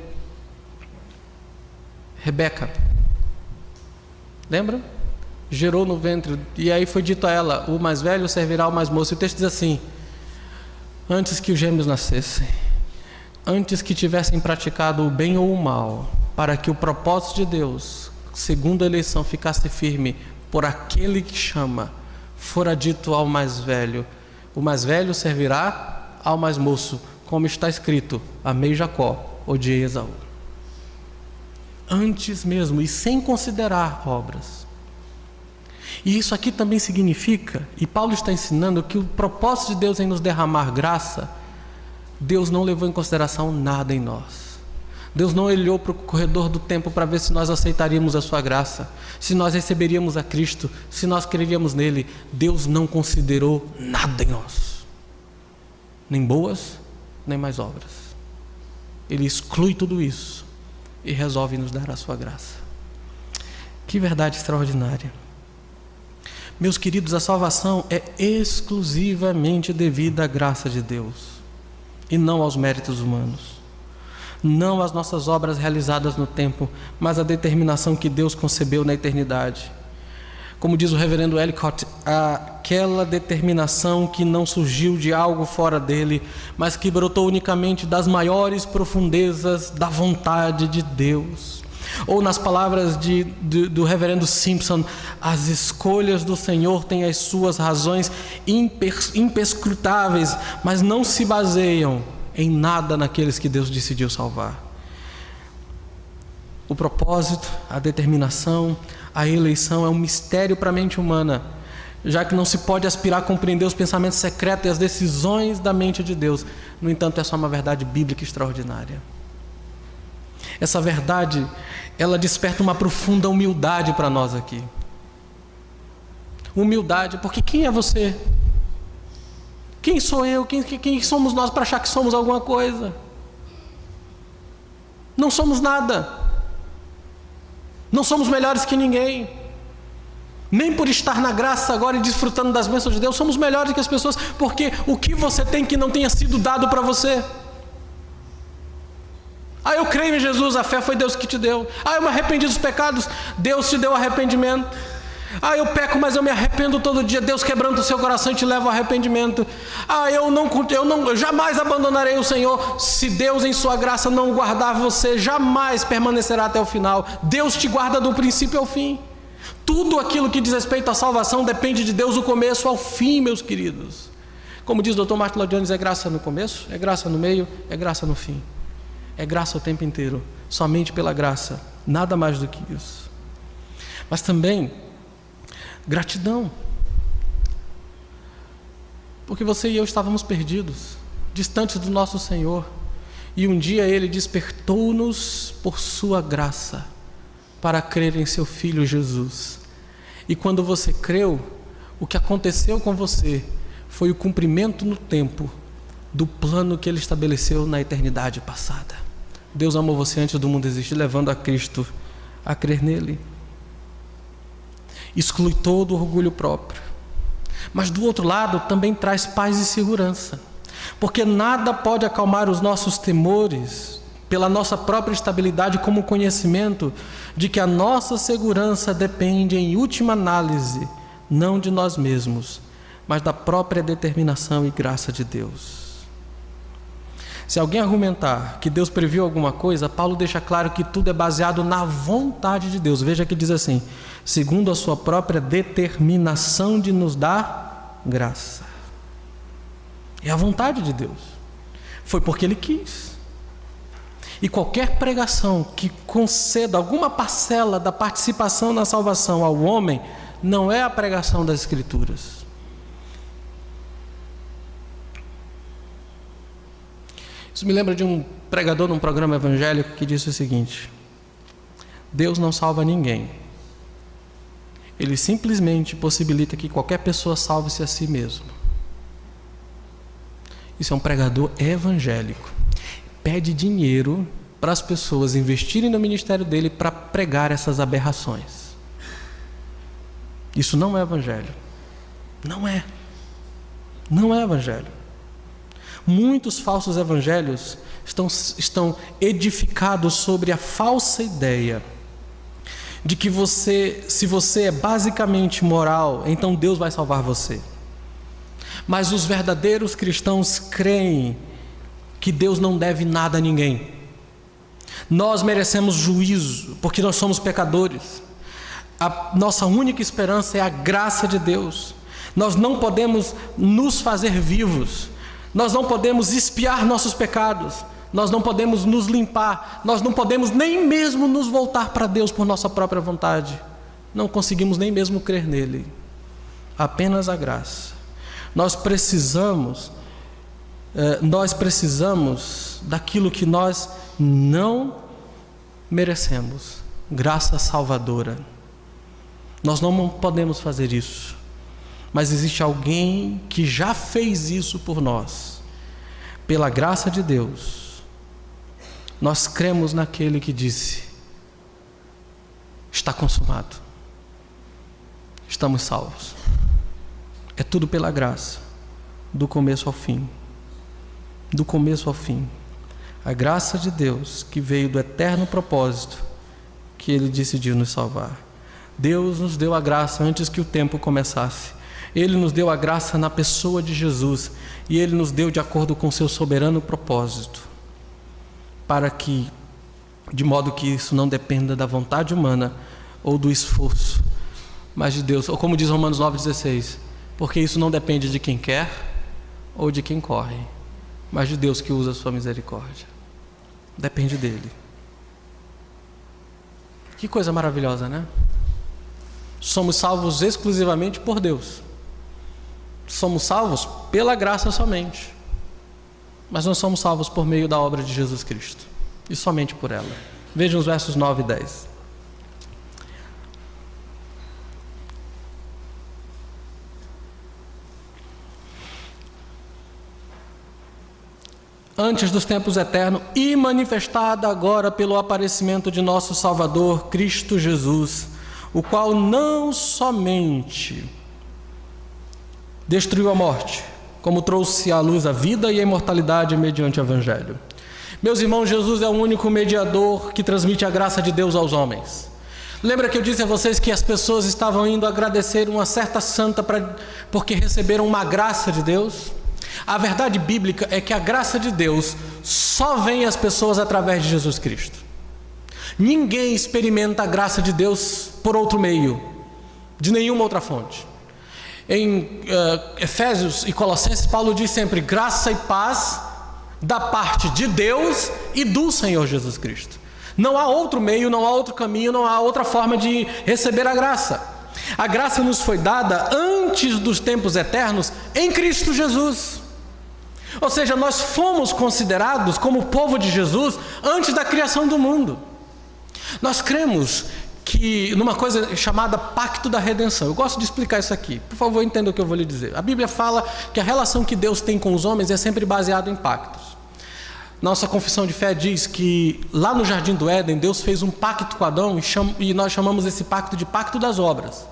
Rebeca, lembra? Gerou no ventre, e aí foi dito a ela, o mais velho servirá ao mais moço. E o texto diz assim, antes que os gêmeos nascessem, antes que tivessem praticado o bem ou o mal, para que o propósito de Deus, segundo a eleição, ficasse firme por aquele que chama, fora dito ao mais velho: o mais velho servirá ao mais moço, como está escrito: amei Jacó, odiei Esaú. Antes mesmo, e sem considerar obras. E isso aqui também significa, e Paulo está ensinando, que o propósito de Deus em nos derramar graça, Deus não levou em consideração nada em nós. Deus não olhou para o corredor do tempo para ver se nós aceitaríamos a sua graça, se nós receberíamos a Cristo, se nós creríamos nele. Deus não considerou nada em nós, nem boas, nem mais obras. Ele exclui tudo isso e resolve nos dar a sua graça. Que verdade extraordinária. Meus queridos, a salvação é exclusivamente devida à graça de Deus e não aos méritos humanos, não às nossas obras realizadas no tempo, mas à determinação que Deus concebeu na eternidade. Como diz o reverendo Ellicott, aquela determinação que não surgiu de algo fora dele, mas que brotou unicamente das profundezas da vontade de Deus. Ou nas palavras do reverendo Simpson: as escolhas do Senhor têm as suas razões imperscrutáveis, mas não se baseiam em nada naqueles que Deus decidiu salvar. O propósito, a determinação, a eleição é um mistério para a mente humana, já que não se pode aspirar a compreender os pensamentos secretos e as decisões da mente de Deus. No entanto, é só uma verdade bíblica extraordinária. Essa verdade, ela desperta uma profunda humildade para nós aqui. Humildade, porque quem é você? Quem sou eu? Quem somos nós para achar que somos alguma coisa? Não somos nada. Não somos melhores que ninguém. Nem por estar na graça agora e desfrutando das bênçãos de Deus, somos melhores que as pessoas, porque o que você tem que não tenha sido dado para você? Eu creio em Jesus, a fé foi Deus que te deu. Eu me arrependi dos pecados, Deus te deu arrependimento. Eu peco, mas eu me arrependo todo dia, Deus quebranta o seu coração e te leva ao arrependimento. Eu jamais abandonarei o Senhor. Se Deus em sua graça não guardar você, jamais permanecerá até o final. Deus te guarda do princípio ao fim. Tudo aquilo que diz respeito à salvação depende de Deus do começo ao fim, meus queridos. Como diz o Dr. Martin Lloyd Jones, é graça no começo, é graça no meio, é graça no fim. É graça o tempo inteiro, somente pela graça, nada mais do que isso. Mas também gratidão, porque você e eu estávamos perdidos, distantes do nosso Senhor, e um dia Ele despertou-nos por sua graça para crer em seu Filho Jesus. E quando você creu, o que aconteceu com você foi o cumprimento no tempo do plano que Ele estabeleceu na eternidade passada. Deus amou você antes do mundo existir, levando a Cristo a crer nele. Exclui todo o orgulho próprio, mas do outro lado também traz paz e segurança, porque nada pode acalmar os nossos temores pela nossa própria estabilidade, como o conhecimento de que a nossa segurança depende, em última análise, não de nós mesmos, mas da própria determinação e graça de Deus. Se alguém argumentar que Deus previu alguma coisa, Paulo deixa claro que tudo é baseado na vontade de Deus. Veja que diz assim: segundo a sua própria determinação de nos dar graça. É a vontade de Deus. Foi porque Ele quis. E qualquer pregação que conceda alguma parcela da participação na salvação ao homem, não é a pregação das Escrituras. Isso me lembra de um pregador num programa evangélico que disse o seguinte: Deus não salva ninguém. Ele simplesmente possibilita que qualquer pessoa salve-se a si mesmo. Isso é um pregador evangélico. Pede dinheiro para as pessoas investirem no ministério dele para pregar essas aberrações. Isso não é evangelho. Não é. Não é evangelho. Muitos falsos evangelhos estão edificados sobre a falsa ideia de que se você é basicamente moral, então Deus vai salvar você. Mas os verdadeiros cristãos creem que Deus não deve nada a ninguém. Nós merecemos juízo porque nós somos pecadores. A nossa única esperança é a graça de Deus. Nós não podemos nos fazer vivos, nós não podemos expiar nossos pecados, nós não podemos nos limpar, nós não podemos nem mesmo nos voltar para Deus por nossa própria vontade. Não conseguimos nem mesmo crer nele. Apenas a graça. Nós precisamos daquilo que nós não merecemos. Graça salvadora. Nós não podemos fazer isso, mas existe alguém que já fez isso por nós. Pela graça de Deus, nós cremos naquele que disse: está consumado, estamos salvos. É tudo pela graça, do começo ao fim. Do começo ao fim. A graça de Deus que veio do eterno propósito que Ele decidiu nos salvar. Deus nos deu a graça antes que o tempo começasse. Ele nos deu a graça na pessoa de Jesus, e Ele nos deu de acordo com seu soberano propósito, para que, de modo que isso não dependa da vontade humana ou do esforço, mas de Deus, ou como diz Romanos 9,16, porque isso não depende de quem quer ou de quem corre, mas de Deus que usa a sua misericórdia. Depende dele. Que coisa maravilhosa, né? Somos salvos exclusivamente por Deus. Somos salvos pela graça somente. Mas nós somos salvos por meio da obra de Jesus Cristo. E somente por ela. Vejam os versos 9 e 10. Antes dos tempos eternos e manifestada agora pelo aparecimento de nosso Salvador, Cristo Jesus, o qual não somente destruiu a morte, como trouxe à luz a vida e a imortalidade mediante o Evangelho. Meus irmãos, Jesus é o único mediador que transmite a graça de Deus aos homens. Lembra que eu disse a vocês que as pessoas estavam indo agradecer uma certa santa porque receberam uma graça de Deus? A verdade bíblica é que a graça de Deus só vem às pessoas através de Jesus Cristo. Ninguém experimenta a graça de Deus por outro meio, de nenhuma outra fonte. Em Efésios e Colossenses, Paulo diz sempre: graça e paz da parte de Deus e do Senhor Jesus Cristo. Não há outro meio, não há outro caminho, não há outra forma de receber a graça. A graça nos foi dada antes dos tempos eternos em Cristo Jesus. Ou seja, nós fomos considerados como povo de Jesus antes da criação do mundo. Nós cremos que numa coisa chamada Pacto da Redenção. Eu gosto de explicar isso aqui. Por favor, entenda o que eu vou lhe dizer. A Bíblia fala que a relação que Deus tem com os homens é sempre baseada em pactos. Nossa confissão de fé diz que lá no Jardim do Éden, Deus fez um pacto com Adão e nós chamamos esse pacto de Pacto das Obras.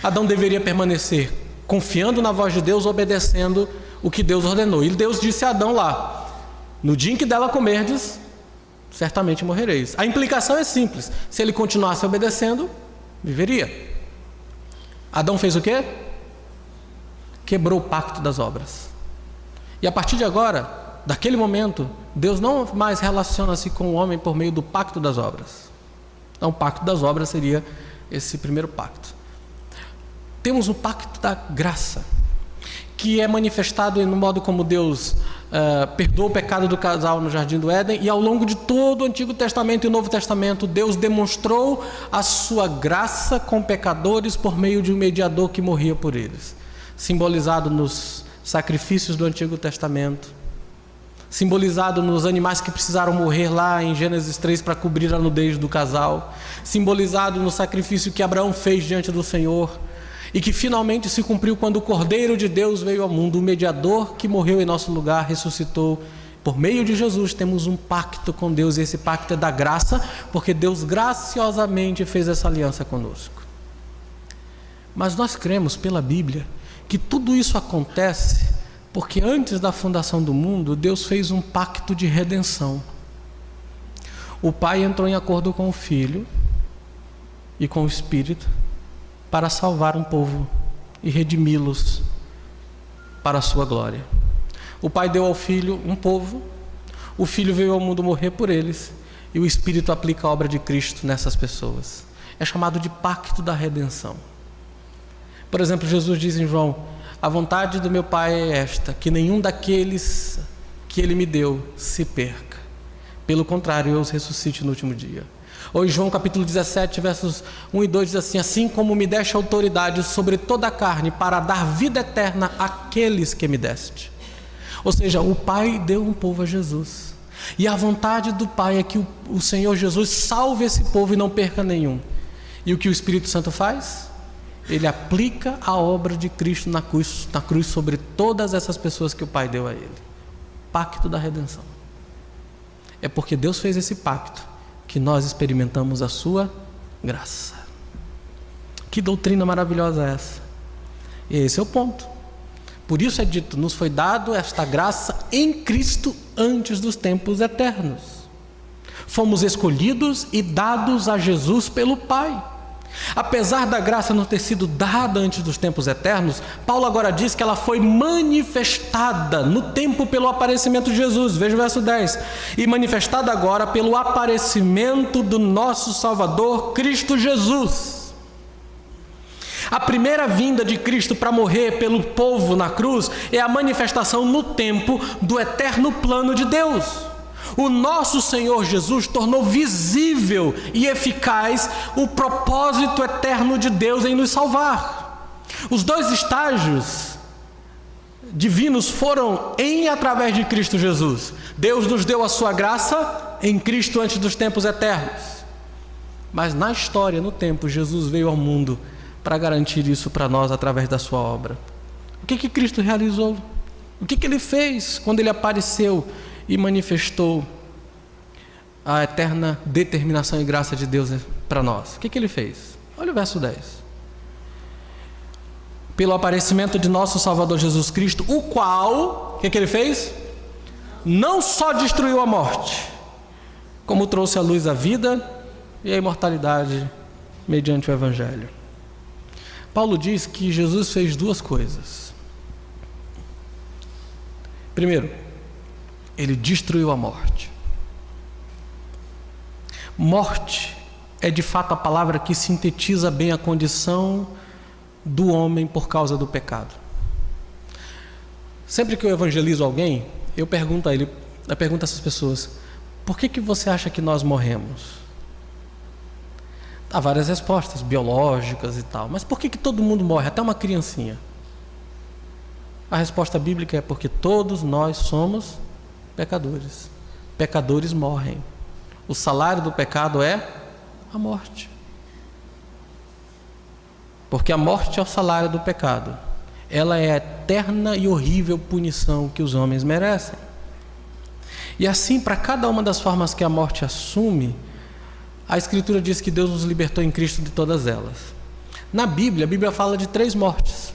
Adão deveria permanecer confiando na voz de Deus, obedecendo o que Deus ordenou. E Deus disse a Adão lá: no dia em que dela comerdes, certamente morrereis. A implicação é simples: se ele continuasse obedecendo, viveria. Adão fez o quê? Quebrou o pacto das obras. E a partir de agora, daquele momento, Deus não mais relaciona-se com o homem por meio do pacto das obras. Então, o pacto das obras seria esse primeiro pacto. Temos o pacto da graça, que é manifestado no modo como Deus perdoou o pecado do casal no Jardim do Éden, e ao longo de todo o Antigo Testamento e o Novo Testamento, Deus demonstrou a sua graça com pecadores por meio de um mediador que morria por eles, simbolizado nos sacrifícios do Antigo Testamento, simbolizado nos animais que precisaram morrer lá em Gênesis 3 para cobrir a nudez do casal, simbolizado no sacrifício que Abraão fez diante do Senhor, e que finalmente se cumpriu quando o Cordeiro de Deus veio ao mundo, o mediador que morreu em nosso lugar, ressuscitou. Por meio de Jesus temos um pacto com Deus, e esse pacto é da graça, porque Deus graciosamente fez essa aliança conosco. Mas nós cremos pela Bíblia que tudo isso acontece porque antes da fundação do mundo, Deus fez um pacto de redenção. O Pai entrou em acordo com o Filho e com o Espírito para salvar um povo e redimi-los para a sua glória. O Pai deu ao Filho um povo, o Filho veio ao mundo morrer por eles, e o Espírito aplica a obra de Cristo nessas pessoas. é chamado de pacto da redenção. Por exemplo, Jesus diz em João: a vontade do meu Pai é esta, que nenhum daqueles que Ele me deu se perca. Pelo contrário, eu os ressuscite no último dia. Ou em João capítulo 17, versos 1 e 2 diz assim: assim como me deste autoridade sobre toda a carne para dar vida eterna àqueles que me deste. Ou seja, o Pai deu um povo a Jesus. E a vontade do Pai é que o Senhor Jesus salve esse povo e não perca nenhum. E o que o Espírito Santo faz? Ele aplica a obra de Cristo na cruz sobre todas essas pessoas que o Pai deu a Ele. Pacto da redenção. É porque Deus fez esse pacto que nós experimentamos a sua graça. Que doutrina maravilhosa é essa? E esse é o ponto. Por isso é dito: nos foi dado esta graça em Cristo antes dos tempos eternos. Fomos escolhidos e dados a Jesus pelo Pai. Apesar da graça não ter sido dada antes dos tempos eternos, Paulo agora diz que ela foi manifestada no tempo pelo aparecimento de Jesus. Veja o verso 10. E manifestada agora pelo aparecimento do nosso Salvador, Cristo Jesus. A primeira vinda de Cristo para morrer pelo povo na cruz é a manifestação no tempo do eterno plano de Deus. O nosso Senhor Jesus tornou visível e eficaz o propósito eterno de Deus em nos salvar. Os dois estágios divinos foram em e através de Cristo Jesus. Deus nos deu a sua graça em Cristo antes dos tempos eternos. Mas na história, no tempo, Jesus veio ao mundo para garantir isso para nós através da sua obra. O que Cristo realizou? O que Ele fez quando Ele apareceu e manifestou a eterna determinação e graça de Deus para nós? O que Ele fez? Olha o verso 10. Pelo aparecimento de nosso Salvador Jesus Cristo, o qual, o que Ele fez? Não só destruiu a morte, como trouxe à luz a vida e a imortalidade mediante o Evangelho. Paulo diz que Jesus fez duas coisas. Primeiro, Ele destruiu a morte. Morte é de fato a palavra que sintetiza bem a condição do homem por causa do pecado. Sempre que eu evangelizo alguém, eu pergunto a essas pessoas: por que você acha que nós morremos? Há várias respostas, biológicas e tal, mas por que todo mundo morre, até uma criancinha? A resposta bíblica é porque todos nós somos pecadores. Pecadores morrem. O salário do pecado é a morte. Porque a morte é o salário do pecado. Ela é a eterna e horrível punição que os homens merecem. E assim, para cada uma das formas que a morte assume, a Escritura diz que Deus nos libertou em Cristo de todas elas. Na Bíblia, a Bíblia fala de 3 mortes.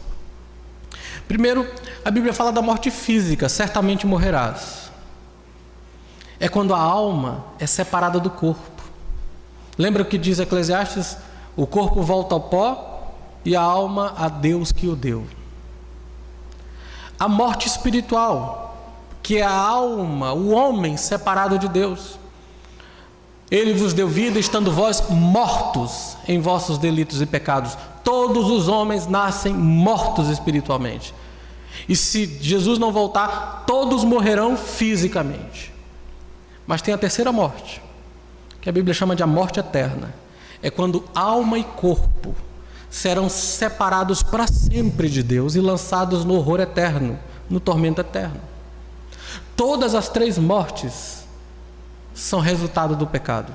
Primeiro, a Bíblia fala da morte física: certamente morrerás. É quando a alma é separada do corpo. Lembra o que diz Eclesiastes? O corpo volta ao pó e a alma a Deus que o deu. A morte espiritual, que é a alma, o homem separado de Deus. Ele vos deu vida, estando vós mortos em vossos delitos e pecados. Todos os homens nascem mortos espiritualmente. E se Jesus não voltar, todos morrerão fisicamente. Mas tem a terceira morte, que a Bíblia chama de a morte eterna. É quando alma e corpo serão separados para sempre de Deus e lançados no horror eterno, no tormento eterno. Todas as 3 mortes são resultado do pecado.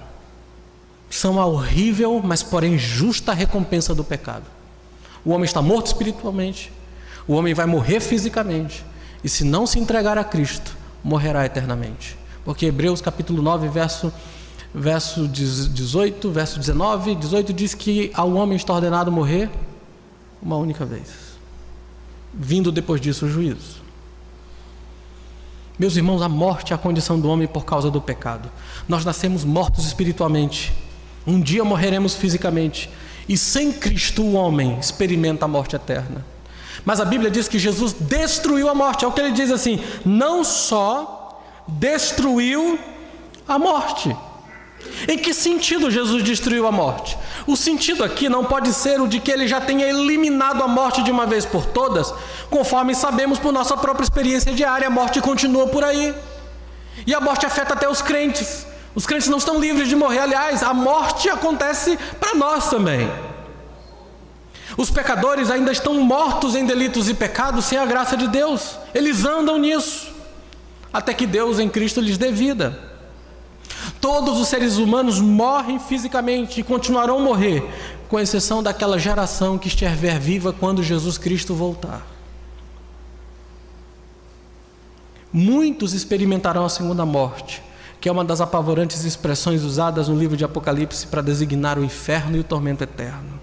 São a horrível, mas porém justa recompensa do pecado. O homem está morto espiritualmente, o homem vai morrer fisicamente, e se não se entregar a Cristo, morrerá eternamente. Porque Hebreus capítulo 9, verso 18, verso 19, 18 diz que ao homem está ordenado morrer uma única vez, vindo depois disso o juízo. Meus irmãos, a morte é a condição do homem por causa do pecado. Nós nascemos mortos espiritualmente, um dia morreremos fisicamente, e sem Cristo o homem experimenta a morte eterna. Mas a Bíblia diz que Jesus destruiu a morte. É o que ele diz assim: não só destruiu a morte, Em que sentido Jesus destruiu a morte? O sentido aqui não pode ser o de que ele já tenha eliminado a morte de uma vez por todas, conforme sabemos por nossa própria experiência diária, a morte continua por aí. E a morte afeta até os crentes. Os crentes não estão livres de morrer, aliás, a morte acontece para nós também. Os pecadores ainda estão mortos em delitos e pecados sem a graça de Deus. Eles andam nisso, até que Deus em Cristo lhes dê vida. Todos os seres humanos morrem fisicamente e continuarão a morrer, com exceção daquela geração que estiver viva quando Jesus Cristo voltar. Muitos experimentarão a segunda morte, que é uma das apavorantes expressões usadas no livro de Apocalipse para designar o inferno e o tormento eterno.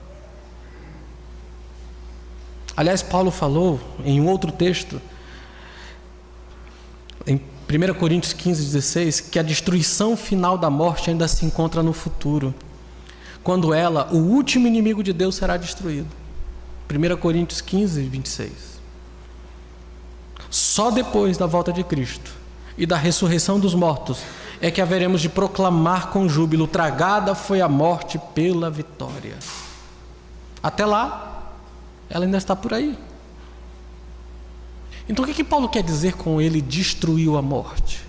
Aliás, Paulo falou em um outro texto, em 1 Coríntios 15:16, que a destruição final da morte ainda se encontra no futuro, quando ela, o último inimigo de Deus, será destruído. 1 Coríntios 15:26. Só depois da volta de Cristo e da ressurreição dos mortos é que haveremos de proclamar com júbilo: tragada foi a morte pela vitória. Até lá, ela ainda está por aí. Então o que Paulo quer dizer com ele destruiu a morte?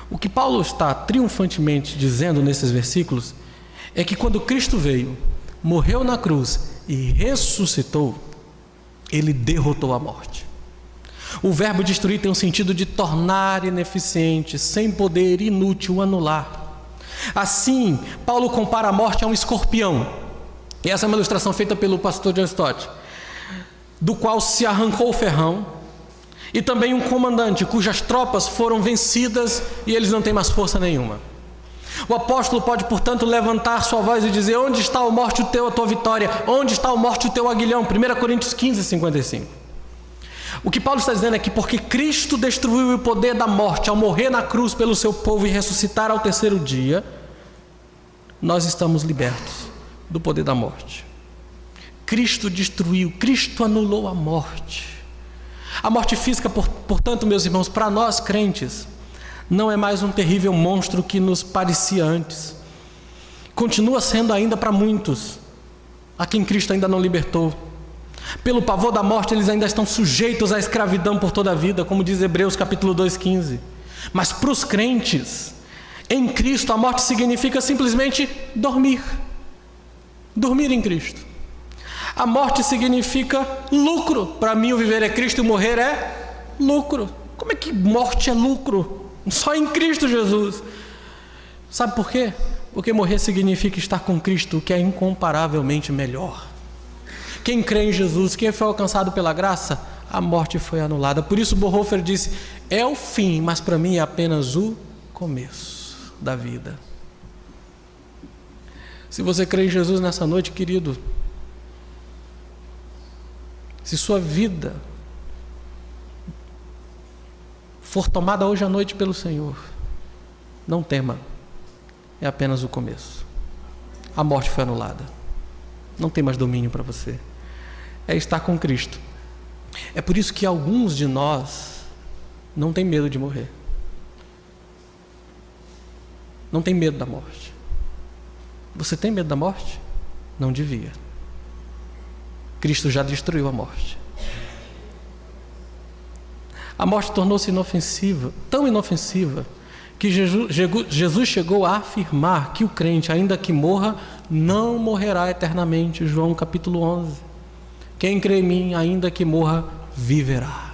O que Paulo está triunfantemente dizendo nesses versículos é que quando Cristo veio, morreu na cruz e ressuscitou, ele derrotou a morte. O verbo destruir tem um sentido de tornar ineficiente, sem poder, inútil, anular. Assim, Paulo compara a morte a um escorpião. E essa é uma ilustração feita pelo pastor John Stott, do qual se arrancou o ferrão, e também um comandante cujas tropas foram vencidas e eles não têm mais força nenhuma. O apóstolo pode, portanto, levantar sua voz e dizer: onde está, ó morte, o teu, a tua vitória? Onde está, ó morte, o teu aguilhão? 1 Coríntios 15:55. O que Paulo está dizendo é que porque Cristo destruiu o poder da morte ao morrer na cruz pelo seu povo e ressuscitar ao terceiro dia, nós estamos libertos do poder da morte. Cristo destruiu, Cristo anulou a morte. A morte física, portanto, meus irmãos, para nós crentes, não é mais um terrível monstro que nos parecia antes. Continua sendo ainda para muitos, a quem Cristo ainda não libertou. Pelo pavor da morte, eles ainda estão sujeitos à escravidão por toda a vida, como diz Hebreus capítulo 2:15. Mas para os crentes, em Cristo, a morte significa simplesmente dormir. Dormir em Cristo. A morte significa lucro. Para mim, o viver é Cristo e o morrer é lucro. Como é que morte é lucro? Só em Cristo Jesus. Sabe por quê? Porque morrer significa estar com Cristo, que é incomparavelmente melhor. Quem crê em Jesus, quem foi alcançado pela graça, a morte foi anulada. Por isso Bonhoeffer disse: é o fim, mas para mim é apenas o começo da vida. Se você crê em Jesus nessa noite, querido, se sua vida for tomada hoje à noite pelo Senhor, não tema, é apenas o começo. A morte foi anulada, não tem mais domínio para você, é estar com Cristo. É por isso que alguns de nós não têm medo de morrer, não tem medo da morte. Você tem medo da morte? Não devia. Cristo já destruiu a morte. A morte tornou-se inofensiva, tão inofensiva, que Jesus chegou a afirmar que o crente, ainda que morra, não morrerá eternamente. João capítulo 11. Quem crê em mim, ainda que morra, viverá.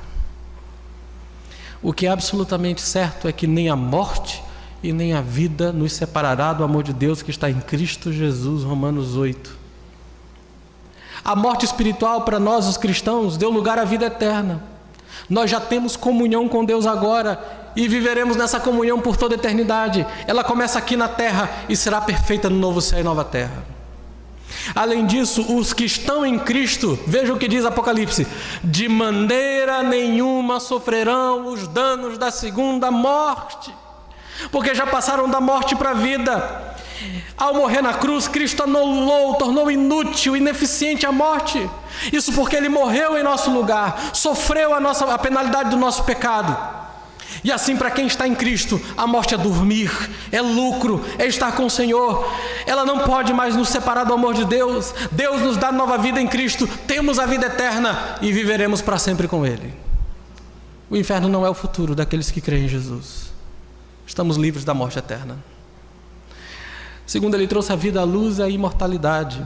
O que é absolutamente certo é que nem a morte e nem a vida nos separará do amor de Deus que está em Cristo Jesus, Romanos 8. A morte espiritual para nós, os cristãos, deu lugar à vida eterna. Nós já temos comunhão com Deus agora e viveremos nessa comunhão por toda a eternidade. Ela começa aqui na terra e será perfeita no novo céu e nova terra. Além disso, os que estão em Cristo, veja o que diz Apocalipse: de maneira nenhuma sofrerão os danos da segunda morte, porque já passaram da morte para a vida. Ao morrer na cruz, Cristo anulou, tornou inútil, ineficiente a morte. Isso porque Ele morreu em nosso lugar, sofreu a penalidade do nosso pecado. E assim, para quem está em Cristo, a morte é dormir, é lucro, é estar com o Senhor. Ela não pode mais nos separar do amor de Deus. Deus nos dá nova vida em Cristo, temos a vida eterna e viveremos para sempre com Ele. O inferno não é o futuro daqueles que creem em Jesus. Estamos livres da morte eterna. Segundo, Ele trouxe a vida, a luz e a imortalidade.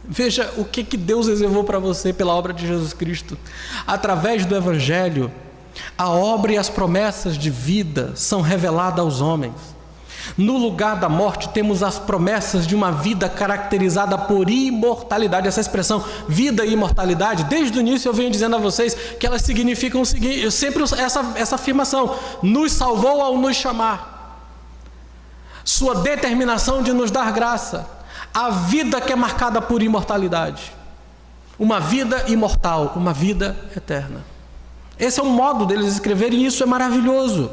Veja o que Deus reservou para você pela obra de Jesus Cristo. Através do Evangelho, a obra e as promessas de vida são reveladas aos homens. No lugar da morte, temos as promessas de uma vida caracterizada por imortalidade. Essa expressão, vida e imortalidade, desde o início eu venho dizendo a vocês que elas significam o seguinte, sempre essa afirmação: nos salvou ao nos chamar. Sua determinação de nos dar graça. A vida que é marcada por imortalidade. Uma vida imortal, uma vida eterna. Esse é o modo deles escreverem, e isso é maravilhoso.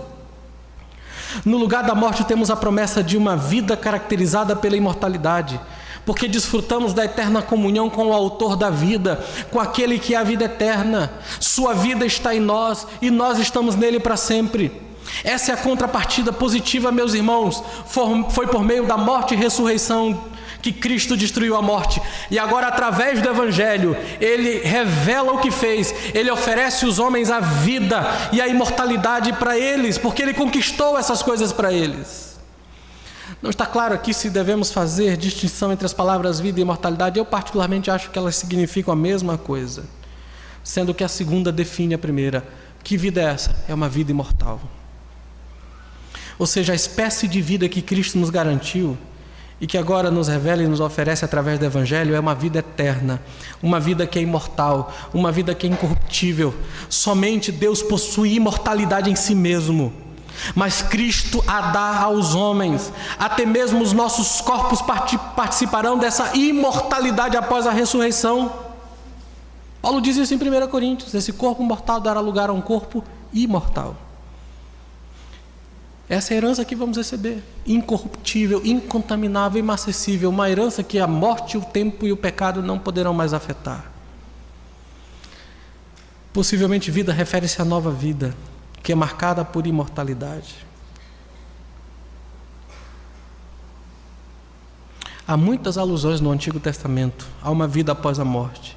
No lugar da morte temos a promessa de uma vida caracterizada pela imortalidade, porque desfrutamos da eterna comunhão com o autor da vida, com aquele que é a vida eterna. Sua vida está em nós e nós estamos nele para sempre. Essa é a contrapartida positiva, meus irmãos. Foi por meio da morte e ressurreição que Cristo destruiu a morte, e agora através do Evangelho Ele revela o que fez. Ele oferece os homens a vida e a imortalidade para eles, porque Ele conquistou essas coisas para eles. Não está claro aqui se devemos fazer distinção entre as palavras vida e imortalidade. Eu particularmente acho que elas significam a mesma coisa, sendo que a segunda define a primeira. Que vida é essa? É uma vida imortal. Ou seja, a espécie de vida que Cristo nos garantiu e que agora nos revela e nos oferece através do Evangelho é uma vida eterna, uma vida que é imortal, uma vida que é incorruptível. Somente Deus possui imortalidade em si mesmo, mas Cristo a dá aos homens. Até mesmo os nossos corpos participarão dessa imortalidade após a ressurreição. Paulo diz isso em 1 Coríntios: esse corpo mortal dará lugar a um corpo imortal. Essa é a herança que vamos receber, incorruptível, incontaminável, inacessível, uma herança que a morte, o tempo e o pecado não poderão mais afetar. Possivelmente vida refere-se à nova vida, que é marcada por imortalidade. Há muitas alusões no Antigo Testamento a uma vida após a morte,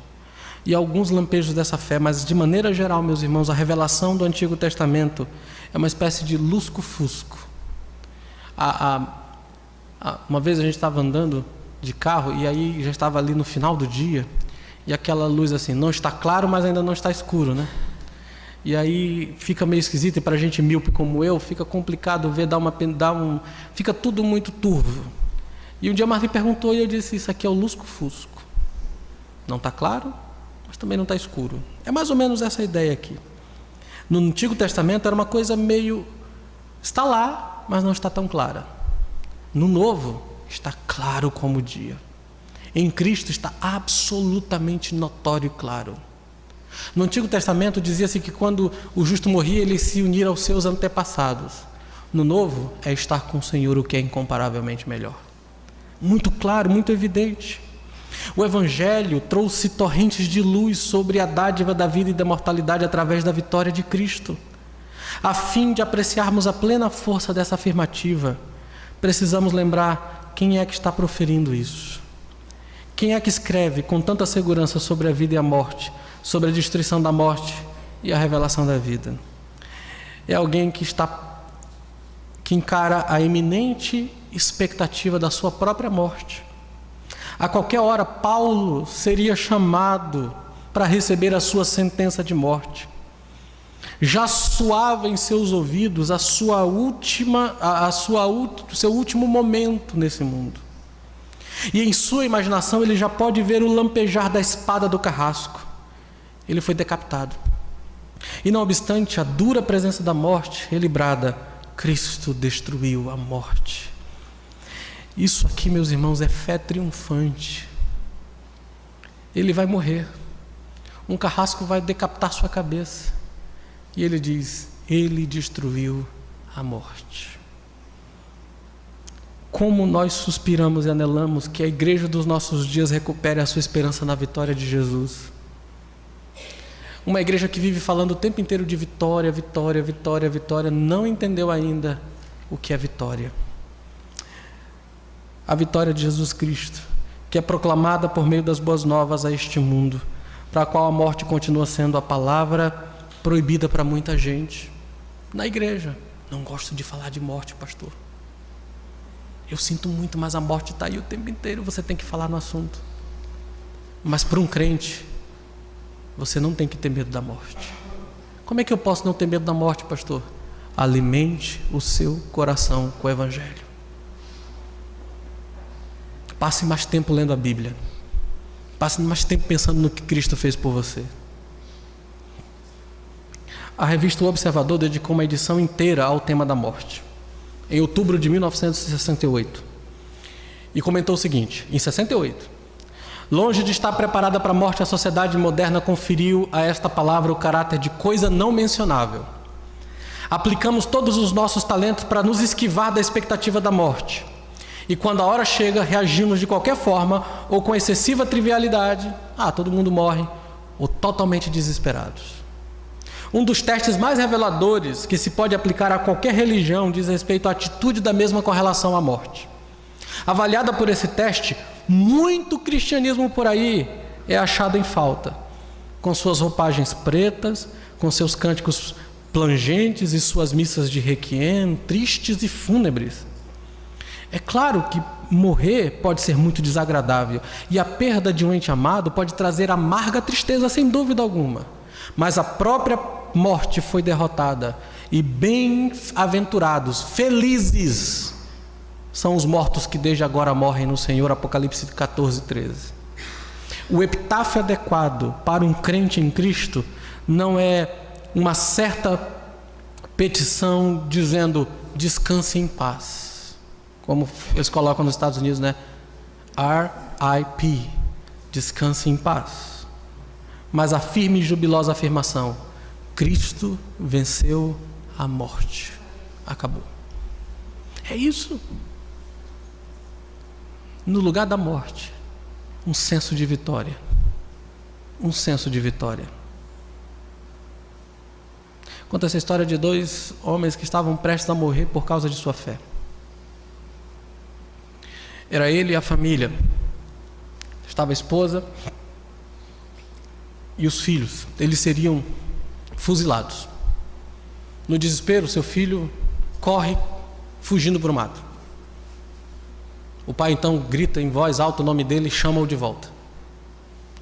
e alguns lampejos dessa fé, mas de maneira geral, meus irmãos, a revelação do Antigo Testamento é uma espécie de lusco-fusco. Uma vez a gente estava andando de carro e aí já estava ali no final do dia, e aquela luz assim, não está claro, mas ainda não está escuro, né? E aí fica meio esquisito, e para a gente míope como eu, fica complicado ver, fica tudo muito turvo. E um dia a Marli perguntou e eu disse: isso aqui é o lusco-fusco. Não está claro, mas também não está escuro. É mais ou menos essa ideia aqui. No Antigo Testamento era uma coisa meio... está lá, mas não está tão clara. No Novo, está claro como o dia. Em Cristo está absolutamente notório e claro. No Antigo Testamento dizia-se que quando o justo morria, ele se unia aos seus antepassados. No Novo, é estar com o Senhor, o que é incomparavelmente melhor. Muito claro, muito evidente. O Evangelho trouxe torrentes de luz sobre a dádiva da vida e da mortalidade através da vitória de Cristo. A fim de apreciarmos a plena força dessa afirmativa, precisamos lembrar quem é que está proferindo isso. Quem é que escreve com tanta segurança sobre a vida e a morte, sobre a destruição da morte e a revelação da vida? É alguém que encara a iminente expectativa da sua própria morte. A qualquer hora, Paulo seria chamado para receber a sua sentença de morte. Já soava em seus ouvidos o seu último momento nesse mundo. E em sua imaginação ele já pode ver o lampejar da espada do carrasco. Ele foi decapitado. E não obstante a dura presença da morte, ele brada: Cristo destruiu a morte. Isso aqui, meus irmãos, é fé triunfante. Ele vai morrer. Um carrasco vai decapitar sua cabeça. E ele diz: ele destruiu a morte. Como nós suspiramos e anelamos que a igreja dos nossos dias recupere a sua esperança na vitória de Jesus. Uma igreja que vive falando o tempo inteiro de vitória, vitória, vitória, vitória, não entendeu ainda o que é vitória. A vitória de Jesus Cristo, que é proclamada por meio das boas novas a este mundo, para a qual a morte continua sendo a palavra proibida para muita gente. Na igreja, não gosto de falar de morte, pastor. Eu sinto muito, mas a morte está aí o tempo inteiro, você tem que falar no assunto. Mas para um crente, você não tem que ter medo da morte. Como é que eu posso não ter medo da morte, pastor? Alimente o seu coração com o Evangelho. Passe mais tempo lendo a Bíblia. Passe mais tempo pensando no que Cristo fez por você. A revista O Observador dedicou uma edição inteira ao tema da morte, em outubro de 1968. E comentou o seguinte: em 68, longe de estar preparada para a morte, a sociedade moderna conferiu a esta palavra o caráter de coisa não mencionável. Aplicamos todos os nossos talentos para nos esquivar da expectativa da morte. E quando a hora chega, reagimos de qualquer forma ou com excessiva trivialidade. Todo mundo morre, ou totalmente desesperados. Um dos testes mais reveladores que se pode aplicar a qualquer religião diz respeito à atitude da mesma com relação à morte. Avaliada por esse teste, muito cristianismo por aí é achado em falta, com suas roupagens pretas, com seus cânticos plangentes e suas missas de requiem, tristes e fúnebres. É claro que morrer pode ser muito desagradável, e a perda de um ente amado pode trazer amarga tristeza, sem dúvida alguma. Mas a própria morte foi derrotada, e bem-aventurados, felizes, são os mortos que desde agora morrem no Senhor. Apocalipse 14, 13. O epitáfio adequado para um crente em Cristo não é uma certa petição dizendo descanse em paz, como eles colocam nos Estados Unidos, né? R.I.P. Descanse em paz. Mas a firme e jubilosa afirmação: Cristo venceu a morte. Acabou. É isso. No lugar da morte, um senso de vitória. Um senso de vitória. Conta essa história de dois homens que estavam prestes a morrer por causa de sua fé. Era ele e a família. Estava a esposa e os filhos. Eles seriam fuzilados. No desespero, seu filho corre fugindo para o mato. O pai então grita em voz alta o nome dele e chama-o de volta.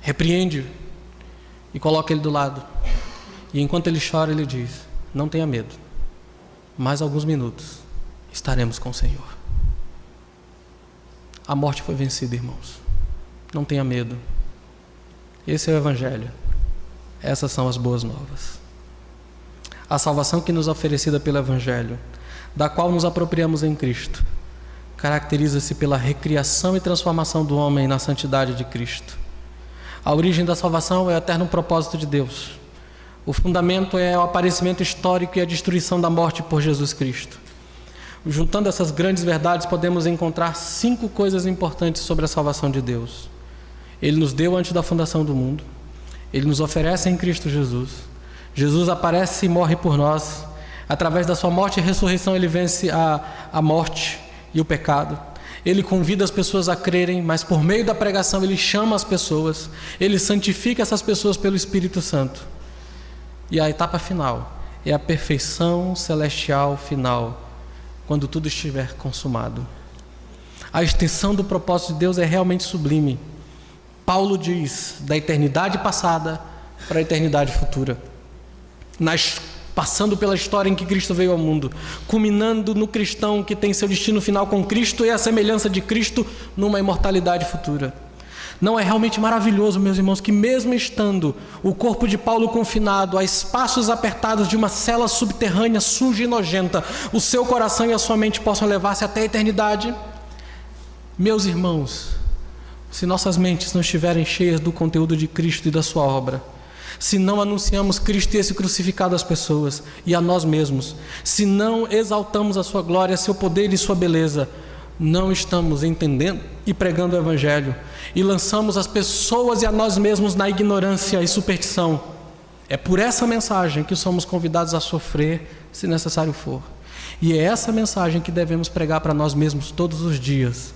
Repreende-o e coloca ele do lado. E enquanto ele chora, ele diz: não tenha medo, mais alguns minutos estaremos com o Senhor. A morte foi vencida, irmãos. Não tenha medo. Esse é o Evangelho. Essas são as boas novas. A salvação que nos é oferecida pelo Evangelho, da qual nos apropriamos em Cristo, caracteriza-se pela recriação e transformação do homem na santidade de Cristo. A origem da salvação é o eterno propósito de Deus. O fundamento é o aparecimento histórico e a destruição da morte por Jesus Cristo. Juntando essas grandes verdades, podemos encontrar 5 coisas importantes sobre a salvação de Deus. Ele nos deu antes da fundação do mundo. Ele nos oferece em Cristo Jesus. Jesus aparece e morre por nós. Através da sua morte e ressurreição, ele vence a morte e o pecado. Ele convida as pessoas a crerem, mas por meio da pregação ele chama as pessoas. Ele santifica essas pessoas pelo Espírito Santo. E a etapa final é a perfeição celestial final, quando tudo estiver consumado. A extensão do propósito de Deus é realmente sublime. Paulo diz: da eternidade passada para a eternidade futura, passando pela história em que Cristo veio ao mundo, culminando no cristão que tem seu destino final com Cristo e a semelhança de Cristo numa imortalidade futura. Não é realmente maravilhoso, meus irmãos, que mesmo estando o corpo de Paulo confinado a espaços apertados de uma cela subterrânea suja e nojenta, o seu coração e a sua mente possam levar-se até a eternidade? Meus irmãos, se nossas mentes não estiverem cheias do conteúdo de Cristo e da sua obra, se não anunciamos Cristo e esse crucificado às pessoas e a nós mesmos, se não exaltamos a sua glória, seu poder e sua beleza, não estamos entendendo e pregando o Evangelho, e lançamos as pessoas e a nós mesmos na ignorância e superstição. É por essa mensagem que somos convidados a sofrer, se necessário for. E é essa mensagem que devemos pregar para nós mesmos todos os dias.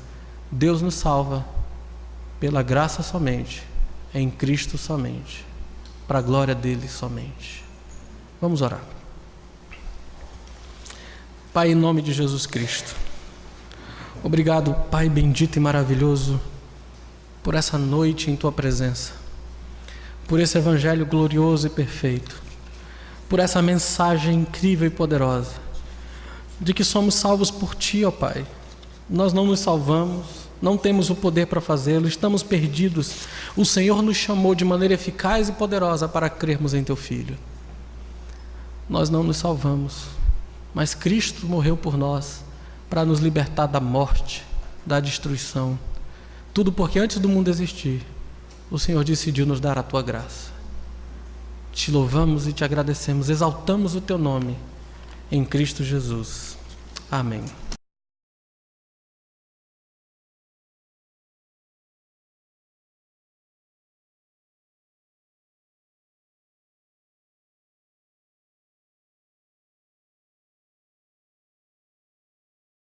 Deus nos salva pela graça somente, em Cristo somente, para a glória dele somente. Vamos orar. Pai, em nome de Jesus Cristo, obrigado, Pai bendito e maravilhoso, por essa noite em tua presença, por esse evangelho glorioso e perfeito, por essa mensagem incrível e poderosa, de que somos salvos por ti, ó Pai. Nós não nos salvamos, não temos o poder para fazê-lo, estamos perdidos. O Senhor nos chamou de maneira eficaz e poderosa para crermos em teu Filho. Nós não nos salvamos, mas Cristo morreu por nós para nos libertar da morte, da destruição. Tudo porque antes do mundo existir, o Senhor decidiu nos dar a tua graça. Te louvamos e te agradecemos, exaltamos o teu nome em Cristo Jesus. Amém.